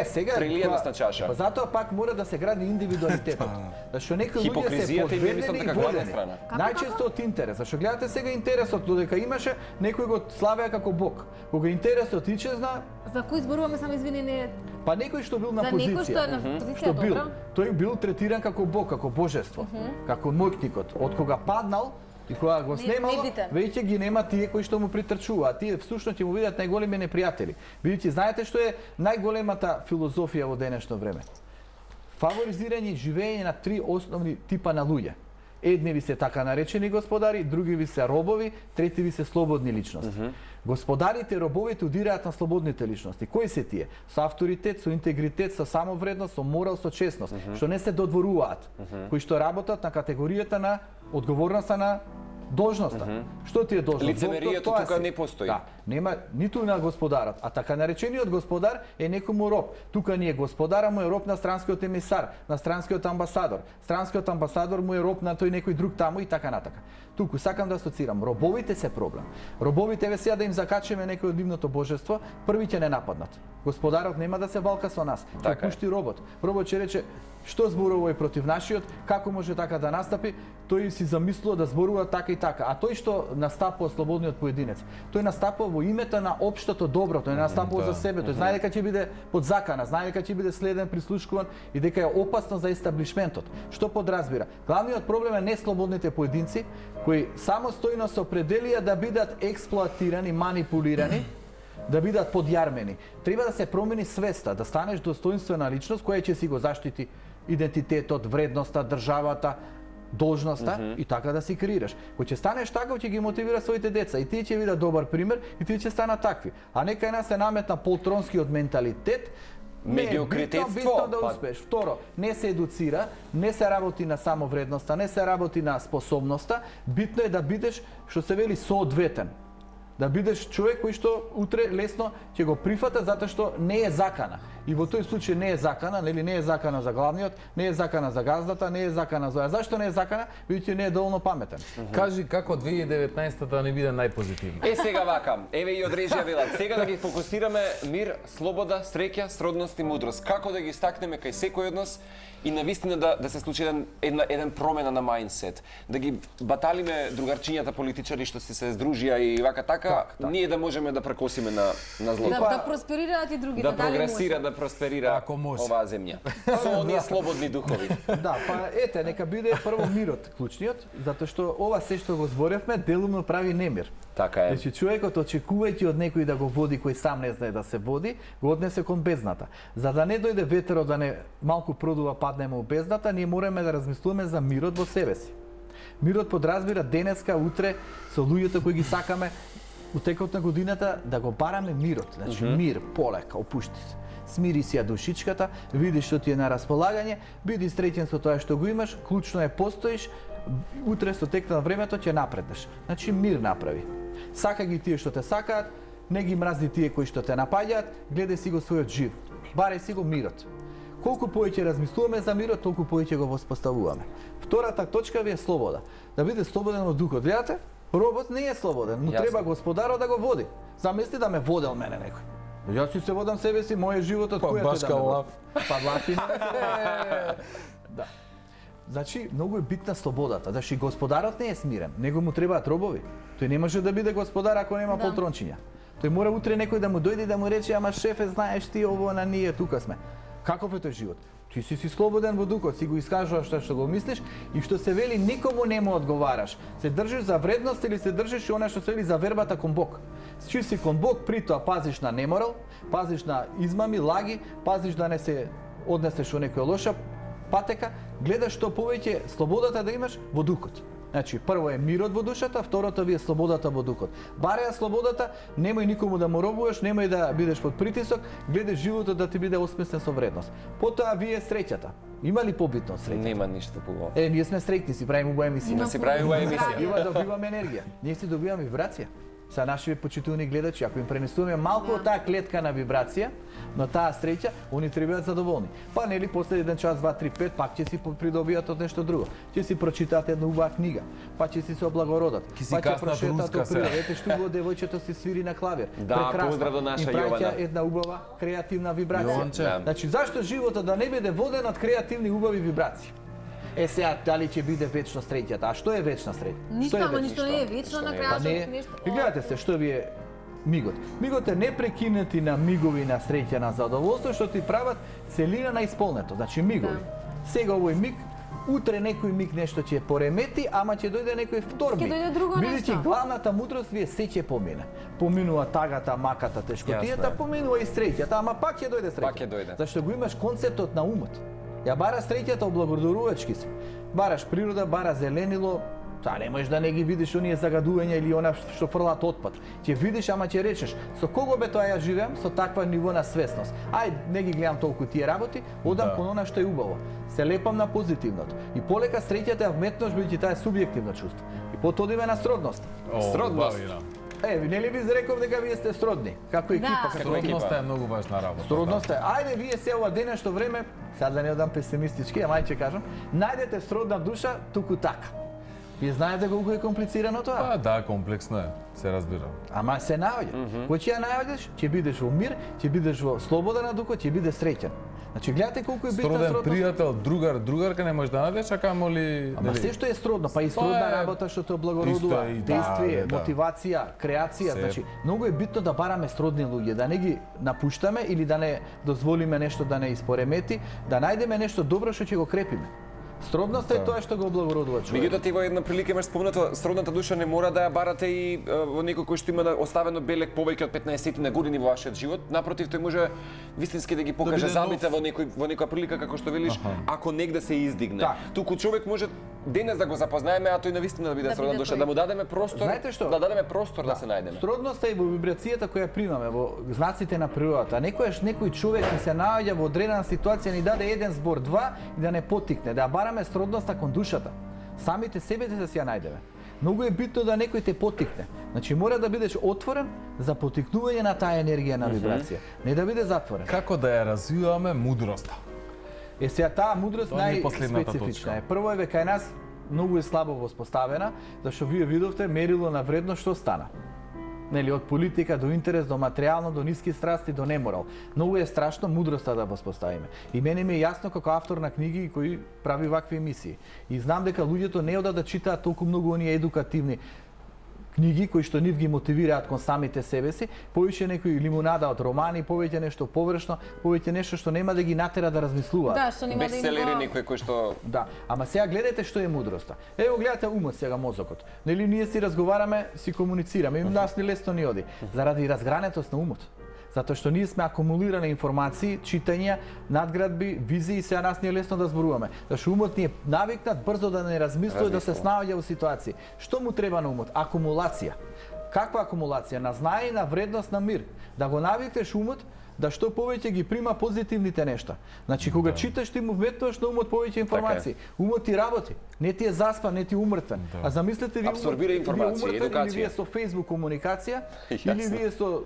Сега Прелијаност на чаша. Па затоа пак мора да се гради индивидуалитетот. Зашто некои луѓе се Хипокризијата им е, мислам, подведени и дека главна водени. страна. Најчесто од интерес. Зашто гледате сега интересот, додека имаше, некој го славеа како бог. Кога интересот ичезна, За кој зборуваме, само извини, не... па некој што бил на За некој што е позиција. на позиција, Што бил, добро. тој бил третиран како бог, како божество, како моќникот. Од кога паднал и кога го снемало, небитен. веќе ги нема тие кои што му притрчуваат. Тие всушност ќе му видат најголеми непријатели. Бидејќи знаете што е најголемата филозофија во денешно време? Фаворизирање и живење на три основни типа на луѓе. Едни ви се така наречени господари, други ви се робови, трети ви се слободни личности. Господарите и робовите удираат на слободните личности. Кои се тие? Со авторитет, со интегритет, со самовредност, со морал, со честност, што не се додворуваат, кои што работат на категоријата на одговорноста на должноста. Што ти е должност? Лицемерието Доктор, тоа тука си. не постои. Да. Нема ниту на господарот, а така наречениот господар е некому роб. Тука ни е господара, му е роб на странскиот емисар, на странскиот амбасадор. Странскиот амбасадор му е роб на тој некој друг таму и така натака. Туку сакам да асоцирам, робовите се проблем. Робовите еве сега да им закачиме некој од нивното божество, први ќе не нападнат. Господарот нема да се валка со нас. Тој пушти робот. Робот ќе рече што зборува и против нашиот, како може така да настапи, тој си замислува да зборува така и така. А тој што настапува слободниот поединец, тој настапува во името на општото добро, тој настапува за себе, тој знае дека ќе биде под закана, знае дека ќе биде следен, прислушкуван и дека е опасно за естаблишментот. Што подразбира? Главниот проблем е неслободните поединци кои самостојно се определија да бидат експлоатирани, манипулирани, да бидат подјармени. Треба да се промени свеста, да станеш достоинствена личност која ќе си го заштити идентитетот, вредноста, државата, должноста и така да си креираш. Кој ќе станеш така, ќе ги мотивира своите деца и тие ќе видат добар пример и тие ќе станат такви. А нека нас се наметна полтронскиот менталитет, медиокритетство, да успееш. Второ, не се едуцира, не се работи на самовредноста, не се работи на способноста, битно е да бидеш, што се вели, соодветен. Да бидеш човек кој што утре лесно ќе го прифата затоа што не е закана. И во тој случај не е закана, нели не е закана за главниот, не е закана за газдата, не е закана за... Зашто не е закана? Бидејќи не е доволно паметен. Кажи како 2019-та не биде најпозитивна. Сега вака, еве и од режија велат. Сега да ги фокусираме мир, слобода, среќа, сродност и мудрост. Како да ги стакнеме кај секој од нас и навистина да се случи еден промена на мајндсет. Да ги баталиме другарчињата политичари што се здружија и вака така, ние да можеме да прекосиме на злото. Да просперираат и другите, да прогресира, да просперира оваа земја. Со оние слободни духови. Да, па ете, нека биде прво мирот клучниот, затоа што ова се што го зборевме делумно прави немир. Така е. Значи човекот очекувајќи од некој да го води кој сам не знае да се води, го однесе кон бездната. За да не дојде ветерот да не малку продува паднеме у бездната, ние мораме да размислуваме за мирот во себе си. Мирот подразбира денеска, утре со луѓето кои ги сакаме у текот на годината да го бараме мирот. Значи мир, полека, опушти се. Смири си ја душичката, види што ти е на располагање, биди среќен со тоа што го имаш, клучно е постоиш, утре со тек на времето ќе напреднеш. Значи мир направи. Сака ги тие што те сакаат, не ги мрази тие кои што те напаѓаат, гледај си го својот живот. Барај си го мирот. Колку повеќе размислуваме за мирот, толку повеќе го воспоставуваме. Втората точка ви е слобода. Да биде слободен во духот. Гледате? Робот не е слободен, но треба господарот да го води. Замисли да ме водел мене некој. Јас си се водам себе си, мојот животот кој е да ме води. Па лафи. Да. Значи, многу е битна слободата. Значи, господарот не е смирен, него му требаат робови. Тој не може да биде господар ако нема полтрончиња. Тој мора утре некој да му дојде и да му рече, ама шефе, знаеш ти ово на ние, тука сме. Каков е тој живот? Ти си слободен во духот, си го искажуваш што го мислиш и што се вели никому не му одговараш. Се држиш за вредност или се држиш и она што се вели за вербата кон Бог. Чи си кон Бог, при тоа пазиш на неморал, пазиш на измами, лаги, пазиш да не се однесеш во некоја лоша патека, гледаш што повеќе слободата да имаш во духот. Значи, прво е мирот во душата, второто ви е слободата во духот. Бареа слободата, немој никому да му робуваш, немој да бидеш под притисок, гледај животот да ти биде осмислен со вредност. Потоа вие среќата. Има ли побитно среќата? Нема ништо побитно. Ние сме среќни, си правиме убава емисија. Да си правиме убава емисија. Добиваме енергија. Ние си добиваме вибрација. Са нашите почитувани гледачи, ако им пренесуваме малку од таа клетка на вибрација, на таа среќа, они треба да задоволни. Па нели после 1 час, 2, 3, 5, пак ќе си придобијат од нешто друго. Ќе си прочитаат една убава книга, па ќе си се облагородат, па ќе прошетат од природа. Ете што убаво девојчето си свири на клавир. Да, поздрав до наша Јована. Праќа една убава креативна вибрација. Значи зашто животот да не биде воден од креативни убави вибрации? Сега, дали ќе биде вечно среќата? А што е вечна среќа? Ништо, ама ништо не е вечно на крајот нешто. И гледате се, што ви е мигот. Мигот е непрекинати на мигови на среќа, на задоволство, што ти прават целина на исполнето. Значи мигови. Сега овој миг, утре некој миг нешто ќе поремети, ама ќе дојде некој втор миг. Бидејќи главната мудрост ви е се ќе помине. Поминува тагата, маката, тешкотијата, поминува и среќата, ама пак ќе дојде среќата. Зашто го имаш концептот на умот. Ја бара среќата облагородувачки се. Бараш природа, бара зеленило, Та не можеш да не ги видиш оние загадувања или она што фрлат отпад. Ќе видиш, ама ќе речеш, со кого бе тоа ја живеам, со таква ниво на свесност. Ај, не ги гледам толку тие работи, одам кон она што е убаво. Се лепам на позитивното. И полека среќата ја вметнеш, бидејќи таа е субјективно чувство. И потоа одиме на сродност. Сродност. Нели ви реков дека вие сте сродни, како екипа, како екипа. Сродноста е многу важна работа. Сродноста е. Ајде вие се ова денешно време, сега да не одам песимистички, ама ќе кажам, најдете сродна душа туку така. Вие знаете колку е комплицирано тоа? Па да, комплексно е, се разбира. Ама се наоѓа. Кога ќе ја наоѓаш, ќе бидеш во мир, ќе бидеш во слобода на духот, ќе бидеш среќен. Значи гледате колку е битна Сроден сродност. пријател, другар, другарка не можеш да најдеш, а камоли... Ама се што е сродно, па и сродна работа што те облагородува, Исто е и действие, да. мотивација, креација, Се. значи многу е битно да бараме сродни луѓе, да не ги напуштаме или да не дозволиме нешто да не испоремети, да најдеме нешто добро што ќе го крепиме. Сродноста е тоа што го облагородува човек. Меѓутоа ти во една прилика имаш спомнато, сродната душа не мора да ја барате и во некој кој што има оставено белек повеќе од 15 на години во вашиот живот. Напротив, тој може вистински да ги покаже биде забите во некоја прилика како што велиш, ако негде се издигне. Так. Туку човек може денес да го запознаеме, а тој навистина да биде Да сродна биде душа, тој. да му дадеме простор, Знаете што? да дадеме простор да се најдеме. Сродноста е во вибрацијата која примаме, во знаците на природата. Некојаш некој човек ни се наоѓа во одредена ситуација, ни даде еден збор, два и да не потикне, да ја бараме сродноста кон душата. Самите себе да си ја најдеме. Многу е битно да некој те потикне. Значи мора да бидеш отворен за потикнување на таа енергија на вибрација, не да биде затворен. Како да ја развиваме мудроста? Сега таа мудрост Тоа ни е последната најспецифична точка. е. Прво е кај нас многу е слабо воспоставена, зашто вие видовте мерило на вредност што стана. Нели, од политика до интерес, до материјално, до ниски страсти, до неморал. Многу е страшно мудроста да воспоставиме. И мене ми е јасно како автор на книги кои прави вакви емисии. И знам дека луѓето не одат да читаат толку многу оние едукативни книги кои што нив ги мотивираат кон самите себе си, повеќе некои лимонада од романи, повеќе нешто површно, повеќе нешто што нема да ги натера да размислуваат. Да, што нема да им Бестселери го... некој кој што Да, ама сега гледате што е мудроста. Ево гледате умот сега, мозокот. Нели ние си разговараме, си комуницираме, и нас ни лесно ни оди. Заради разгранетост на умот. Затоа што ние сме акумулирани информации, читања, надградби, визии, сега нас ни е лесно да зборуваме. Зашто умот ни е навикнат брзо да не размислува, да се снаоѓа во ситуации. Што му треба на умот? Акумулација. Каква акумулација? На знание, на вредност, на мир. Да го навикнеш умот да што повеќе ги прима позитивните нешта. Значи кога читаш ти му вметнуваш на умот повеќе информации. Умот ти работи, не ти е заспан, не ти е умртвен. А замислете ви Абсорбира информација, едукација. Или вие со Facebook комуникација, Јасно. или вие со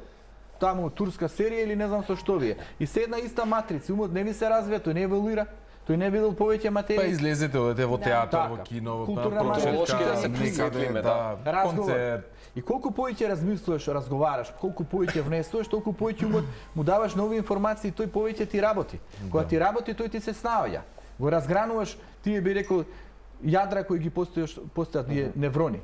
таму турска серија или не знам со што вие. И се една иста матрица, умот не ви се развива, тој не еволуира, тој не видел повеќе Па материја. излезете, одете во театар, Така. во кино, во Културна прочетка, маркетинг, да се некаде, присветлиме, да. Разговор. концерт. И колку повеќе размислуваш, разговараш, колку повеќе внесуваш, толку повеќе умот му даваш нови информации, тој повеќе ти работи. Кога ти работи, тој ти се снаоѓа. Го разгрануваш, тие би рекол јадра кои ги постојат ние неврони.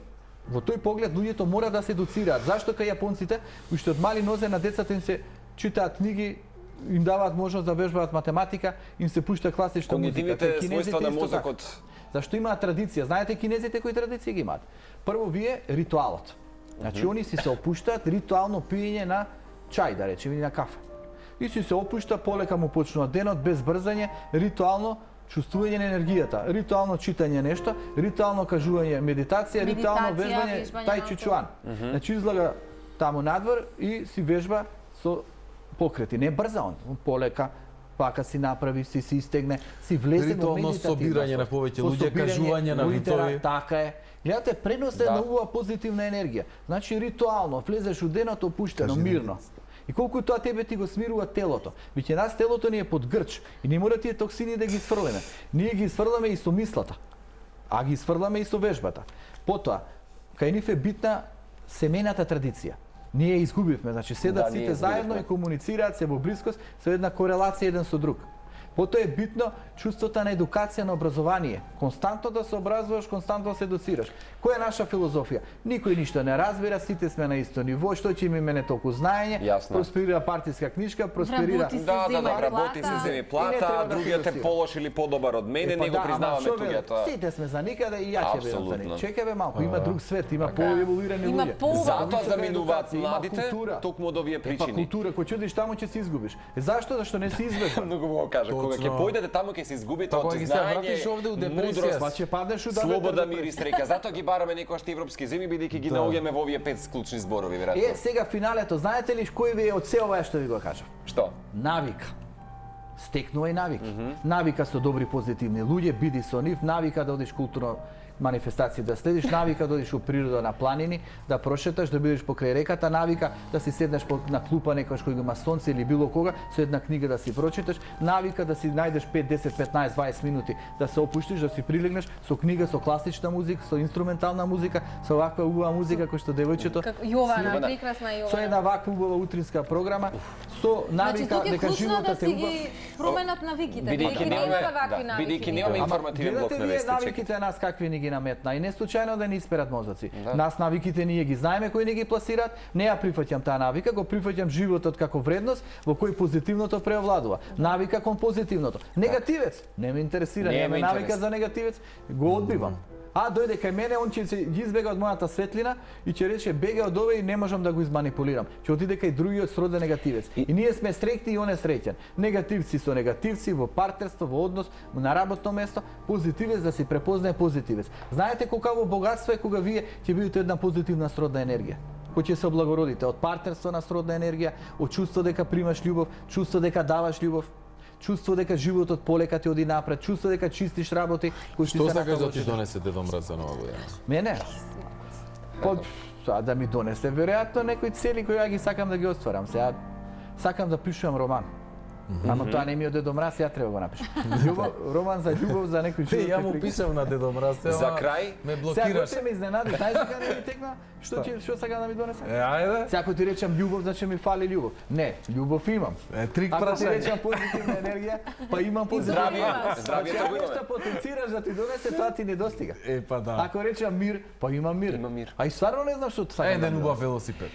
Во тој поглед луѓето мора да се едуцираат. Зашто кај јапонците, уште од мали нозе на децата им се читаат книги, им даваат можност да вежбаат математика, им се пушта класична музика. когнитивните Кај кинезите својства на исто така. мозокот. Зашто имаат традиција? Знаете кинезите кои традиција ги имаат? Прво вие ритуалот. Значи они си се опуштаат ритуално пиење на чај, да речеме, или на кафе. И си се опушта, полека му почнува денот без брзање, ритуално чувствување на енергијата, ритуално читање нешто, ритуално кажување медитација, ритуално вежбање вежбање тај на чичуан. Значи излага таму надвор и си вежба со покрети. Не брза он, полека, пака си направи, си истегне, си влезе во Ритуално медитативна собирање на повеќе луѓе, кажување на витови. Така е. Гледате, пренос на оваа позитивна енергија. Значи ритуално влезеш у денот опуштено, мирно. И колку тоа тебе ти го смирува телото. Веќе нас телото ни е под грч и не мора тие токсини да ги сфрлиме. Ние ги сфрламе и со мислата, а ги сфрламе и со вежбата. Потоа, кај нив е битна семејната традиција. Ние ја изгубивме, значи седат Да, ние сите заедно изгубивме. и комуницираат се во блискост со една корелација еден со друг. Потоа е битно чувството на едукација, на образование. Константно да се образуваш, константно да се едуцираш. Која е наша филозофија? Никој ништо не разбира, сите сме на исто ниво, што ќе ми мене толку знаење, Јасно. просперира партиска книжка, просперира... Вработи се. Да, зема работи се, плата. земи И не плата, треба а да другиот е финансира. полош или подобар од мене, не го признаваме туѓето. Сите сме за никаде и ја ќе бидам за Апсолутно. никаде. Чекај бе малку, има друг свет, има поеволуирани Има луѓе. по- Затоа Висока заминуваат едукација, има младите култура. токму од овие Па причини. култура, кој ќе одиш таму ќе се изгубиш. Зашто? Зашто не си извежбан. Многу го кажа, кога ќе Точно. појдете таму ќе се изгубите Па од кога ги се знање, вратиш овде у депресија, мудрост, Па ќе паднеш у слобода, мир и среќа. Затоа ги бараме некојаш европски земји бидејќи ги наоѓаме во овие 5 клучни зборови, веројатно. Сега финалето, знаете ли кој ви е од се ова што ви го кажав? Што? Навика. Стекнувај навики. Навика со добри позитивни луѓе, биди со нив, навика да одиш манифестации да следиш, навика да одиш у природа на планини, да прошеташ, да бидеш покрај реката, навика да си седнеш на клупа некојаш кој има сонце или било кога, со една книга да си прочиташ, навика да си најдеш 5, 10, 15, 20 минути да се опуштиш, да си прилегнеш со книга, со класична музика, со инструментална музика, со ваква убава музика кој што девојчето. Јована, прекрасна Јована. Со една ваква убава утринска програма, со навика дека животот е убав. Променат навиките, Бидејќи немаме информативен блок на вести. Навиките нас какви ни ги наметна и не случајно да ни исперат мозоци. Нас навиките ние ги знаеме кои ни ги пласираат, не ја прифаќам таа навика, го прифаќам животот како вредност во кој позитивното преовладува. Навика кон позитивното. Негативец не ме интересира, немаме навика за негативец, го одбивам. А дојде кај мене, он ќе се избега од мојата светлина и ќе рече бега од овој и не можам да го изманипулирам. Ќе отиде кај другиот сроден негативец. И ние сме среќни и он е среќен. Негативци со негативци во партнерство, во однос, на работно место, позитивец да си препознае позитивец. Знаете колкаво богатство е кога вие ќе бидете една позитивна сродна енергија. Кој ќе се облагородите од партнерство на сродна енергија, од чувство дека примаш љубов, чувство дека даваш љубов. Чувство дека животот полека ти оди напред, чувство дека чистиш работи кои што сакаш да ти донесе Дедо Мраз за нова година? Мене? Да ми донесе веројатно некои цели кои ја ги сакам да ги остварам. Сега сакам да пишувам роман. Ама тоа не ми е од Дедо Мраз, ја треба го напишам. Роман за љубов за некој живот. Ја му пишам на Дедо Мраз, за крај ме блокираш. Сега ме изненади, знаеш дека не ми текна? Што сакам да ми донесе? Ајде. Сега ако ти речам љубов, значи ми фали љубов. Не, љубов имам. Трик Ако ти прашање. речам позитивна енергија, па имам позитивна. Здравието го Ако имаме. потенцираш да ти донесе, тоа ти не достига. Па да. Ако речам мир, па имам мир. Има мир. А и стварно не знам што сакам. Еден убав велосипед.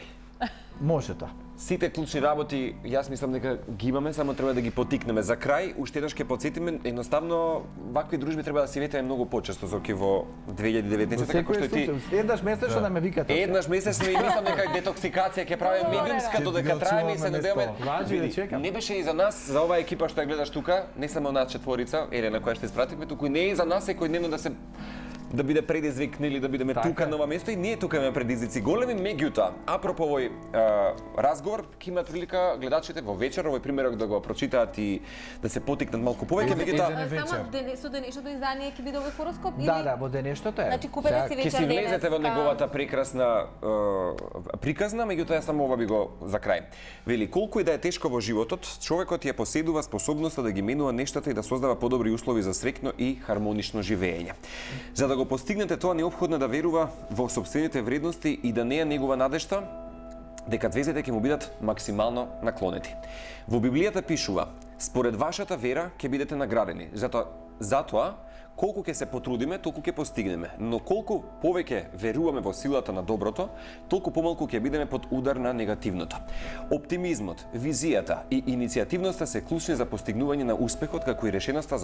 Може тоа. Сите клучни работи, јас мислам дека ги имаме, само треба да ги потикнеме. За крај, уште еднаш ќе потсетиме, едноставно вакви дружби треба да се ветаме многу почесто, Зоки, во 2019, како што ти Еднаш месечно да ме викате. еднаш месечно и мислам дека детоксикација ќе правиме медиумска додека траеме и се надеваме. Важи да чекам. Не беше и за нас, за оваа екипа што ја гледаш тука, не само нас четворица, Елена која што испративме, туку не и за нас секојдневно да биде предизвик или да бидеме тука на ова место и ние тука имаме предизвици големи, меѓутоа, апропо овој разговор, ќе имаат прилика гледачите во вечер овој примерок да го прочитаат и да се потикнат малку повеќе, меѓутоа Само со денешното издание ќе биде овој хороскоп или? Да, во денештото е. Значи купете си ќе вечер си денес. влезете во неговата прекрасна приказна, меѓутоа ја само ова би го за крај. Вели, колку и да е тешко во животот, човекот ја поседува способноста да ги менува нештата и да создава подобри услови за среќно и хармонично живење. За да го постигнете тоа, неопходно да верува во сопствените вредности и да не е негова надежта дека звездите ќе му бидат максимално наклонети. Во Библијата пишува: според вашата вера ќе бидете наградени. Затоа колку ќе се потрудиме, толку ќе постигнеме. Но колку повеќе веруваме во силата на доброто, толку помалку ќе бидеме под удар на негативното. Оптимизмот, визијата и иницијативноста се клучни за постигнување на успехот, како и решеноста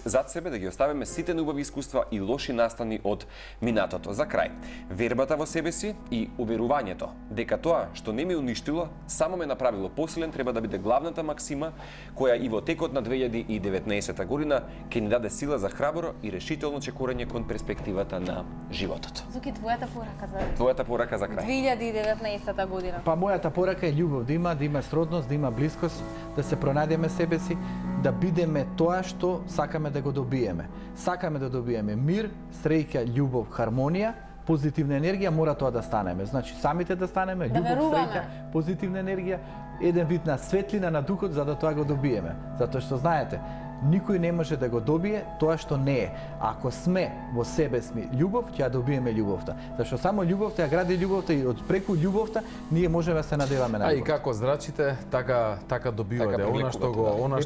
зад себе да ги оставиме сите неубави искуства и лоши настани од минатото. За крај, вербата во себе си и уверувањето дека тоа што не ме уништило, само ме направило посилен, треба да биде главната максима која и во текот на 2019 година ќе ни даде сила за храбро и решително чекорање кон перспективата на животот. Зуки, твојата Порака за крај. 2019 година. Па мојата порака е љубов, да има сродност, да има блискост, да се пронајдеме себе си, да бидеме тоа што сакаме да го добиеме. Сакаме да добиеме мир, среќа, љубов, хармонија, позитивна енергија, мора тоа да станеме. Значи самите да станеме, љубов, среќа, позитивна енергија, еден вид на светлина на духот за да тоа го добиеме. Затоа што знаете, никој не може да го добие тоа што не е. Ако сме во себе сме љубов, ќе ја добиеме љубовта. Зашто само љубовта ја гради љубовта и од преку љубовта ние можеме да се надеваме на А и љубовта. како зрачите, така добивате. Така Она што го, привлекувате, да. она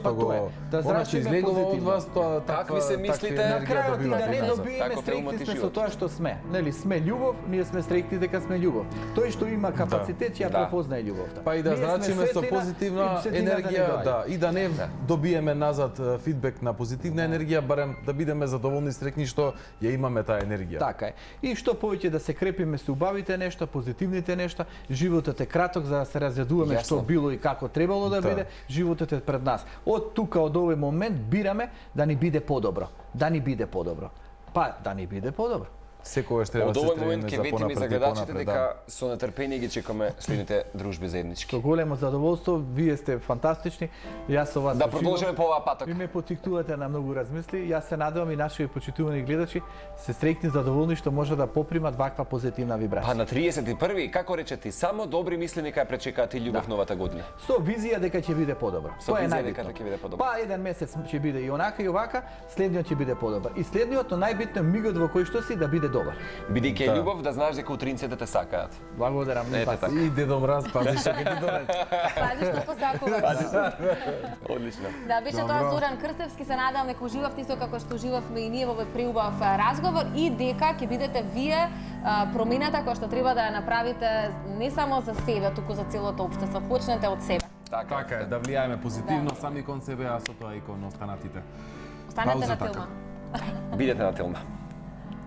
Да што зрачиме излегува од позитивно. вас, тоа Какви се мислите? На крајот и да не назад. добиеме Тако преумати среќни сме со живот. тоа што сме. Нели, сме љубов, ние сме среќни дека сме љубов. Тој што има капацитет ќе ја Да. препознае љубовта. Па и да Ние сме зрачиме со светлина, позитивна и светлината не енергија, доаѓа. да, и да не добиеме назад фидбек на позитивна енергија, барем да бидеме задоволни и среќни што ја имаме таа енергија. Така е. И што повеќе да се крепиме со убавите нешта, позитивните нешта, животот е краток за да се разјадуваме Јасно. што било и како требало да Да. биде, животот е пред нас. Од тука, од овој момент, бираме да ни биде подобро. Да ни биде подобро. Па, да ни биде подобро. Секогаш треба Од да се овој момент стремиме ќе за ветиме за понапред и гледачите понапред, дека со нетрпение ги чекаме следните дружби заеднички. Со големо задоволство, вие сте фантастични. Јас со вас Да почитувам. продолжиме по оваа паток. Ви ме поттикнувате на многу размисли. Јас се надевам и нашите почитувани гледачи се среќни, задоволни што може да попримат ваква позитивна Па вибрација. на 31-ви, како рече ти, само добри мисли нека ја пречекаат и љубов новата година. Со визија дека ќе биде подобро. Со Тоа е визија дека најбитно. ќе биде подобро. Па еден месец ќе биде и онака и овака, следниот ќе биде подобар. И следниот, но најбитно е мигот во кој што си да биде добар. Бидејќи е љубов, да знаеш дека утринците те сакаат. Благодарам. Ете Паси. така. И Дедо Мраз, пази што ќе ти донесе. Пази што посакуваш. Одлично. Да, беше Добро. тоа Зоран Крстевски, се надевам дека уживавте исто како што уживавме и ние во овој преубав разговор и дека ќе бидете вие промената која што треба да ја направите не само за себе, туку за целото општество. Почнете од себе. Така е, да влијаеме позитивно сами кон себе, а со тоа и кон останатите. Останете Пауза на така. Телма. Бидете на Телма.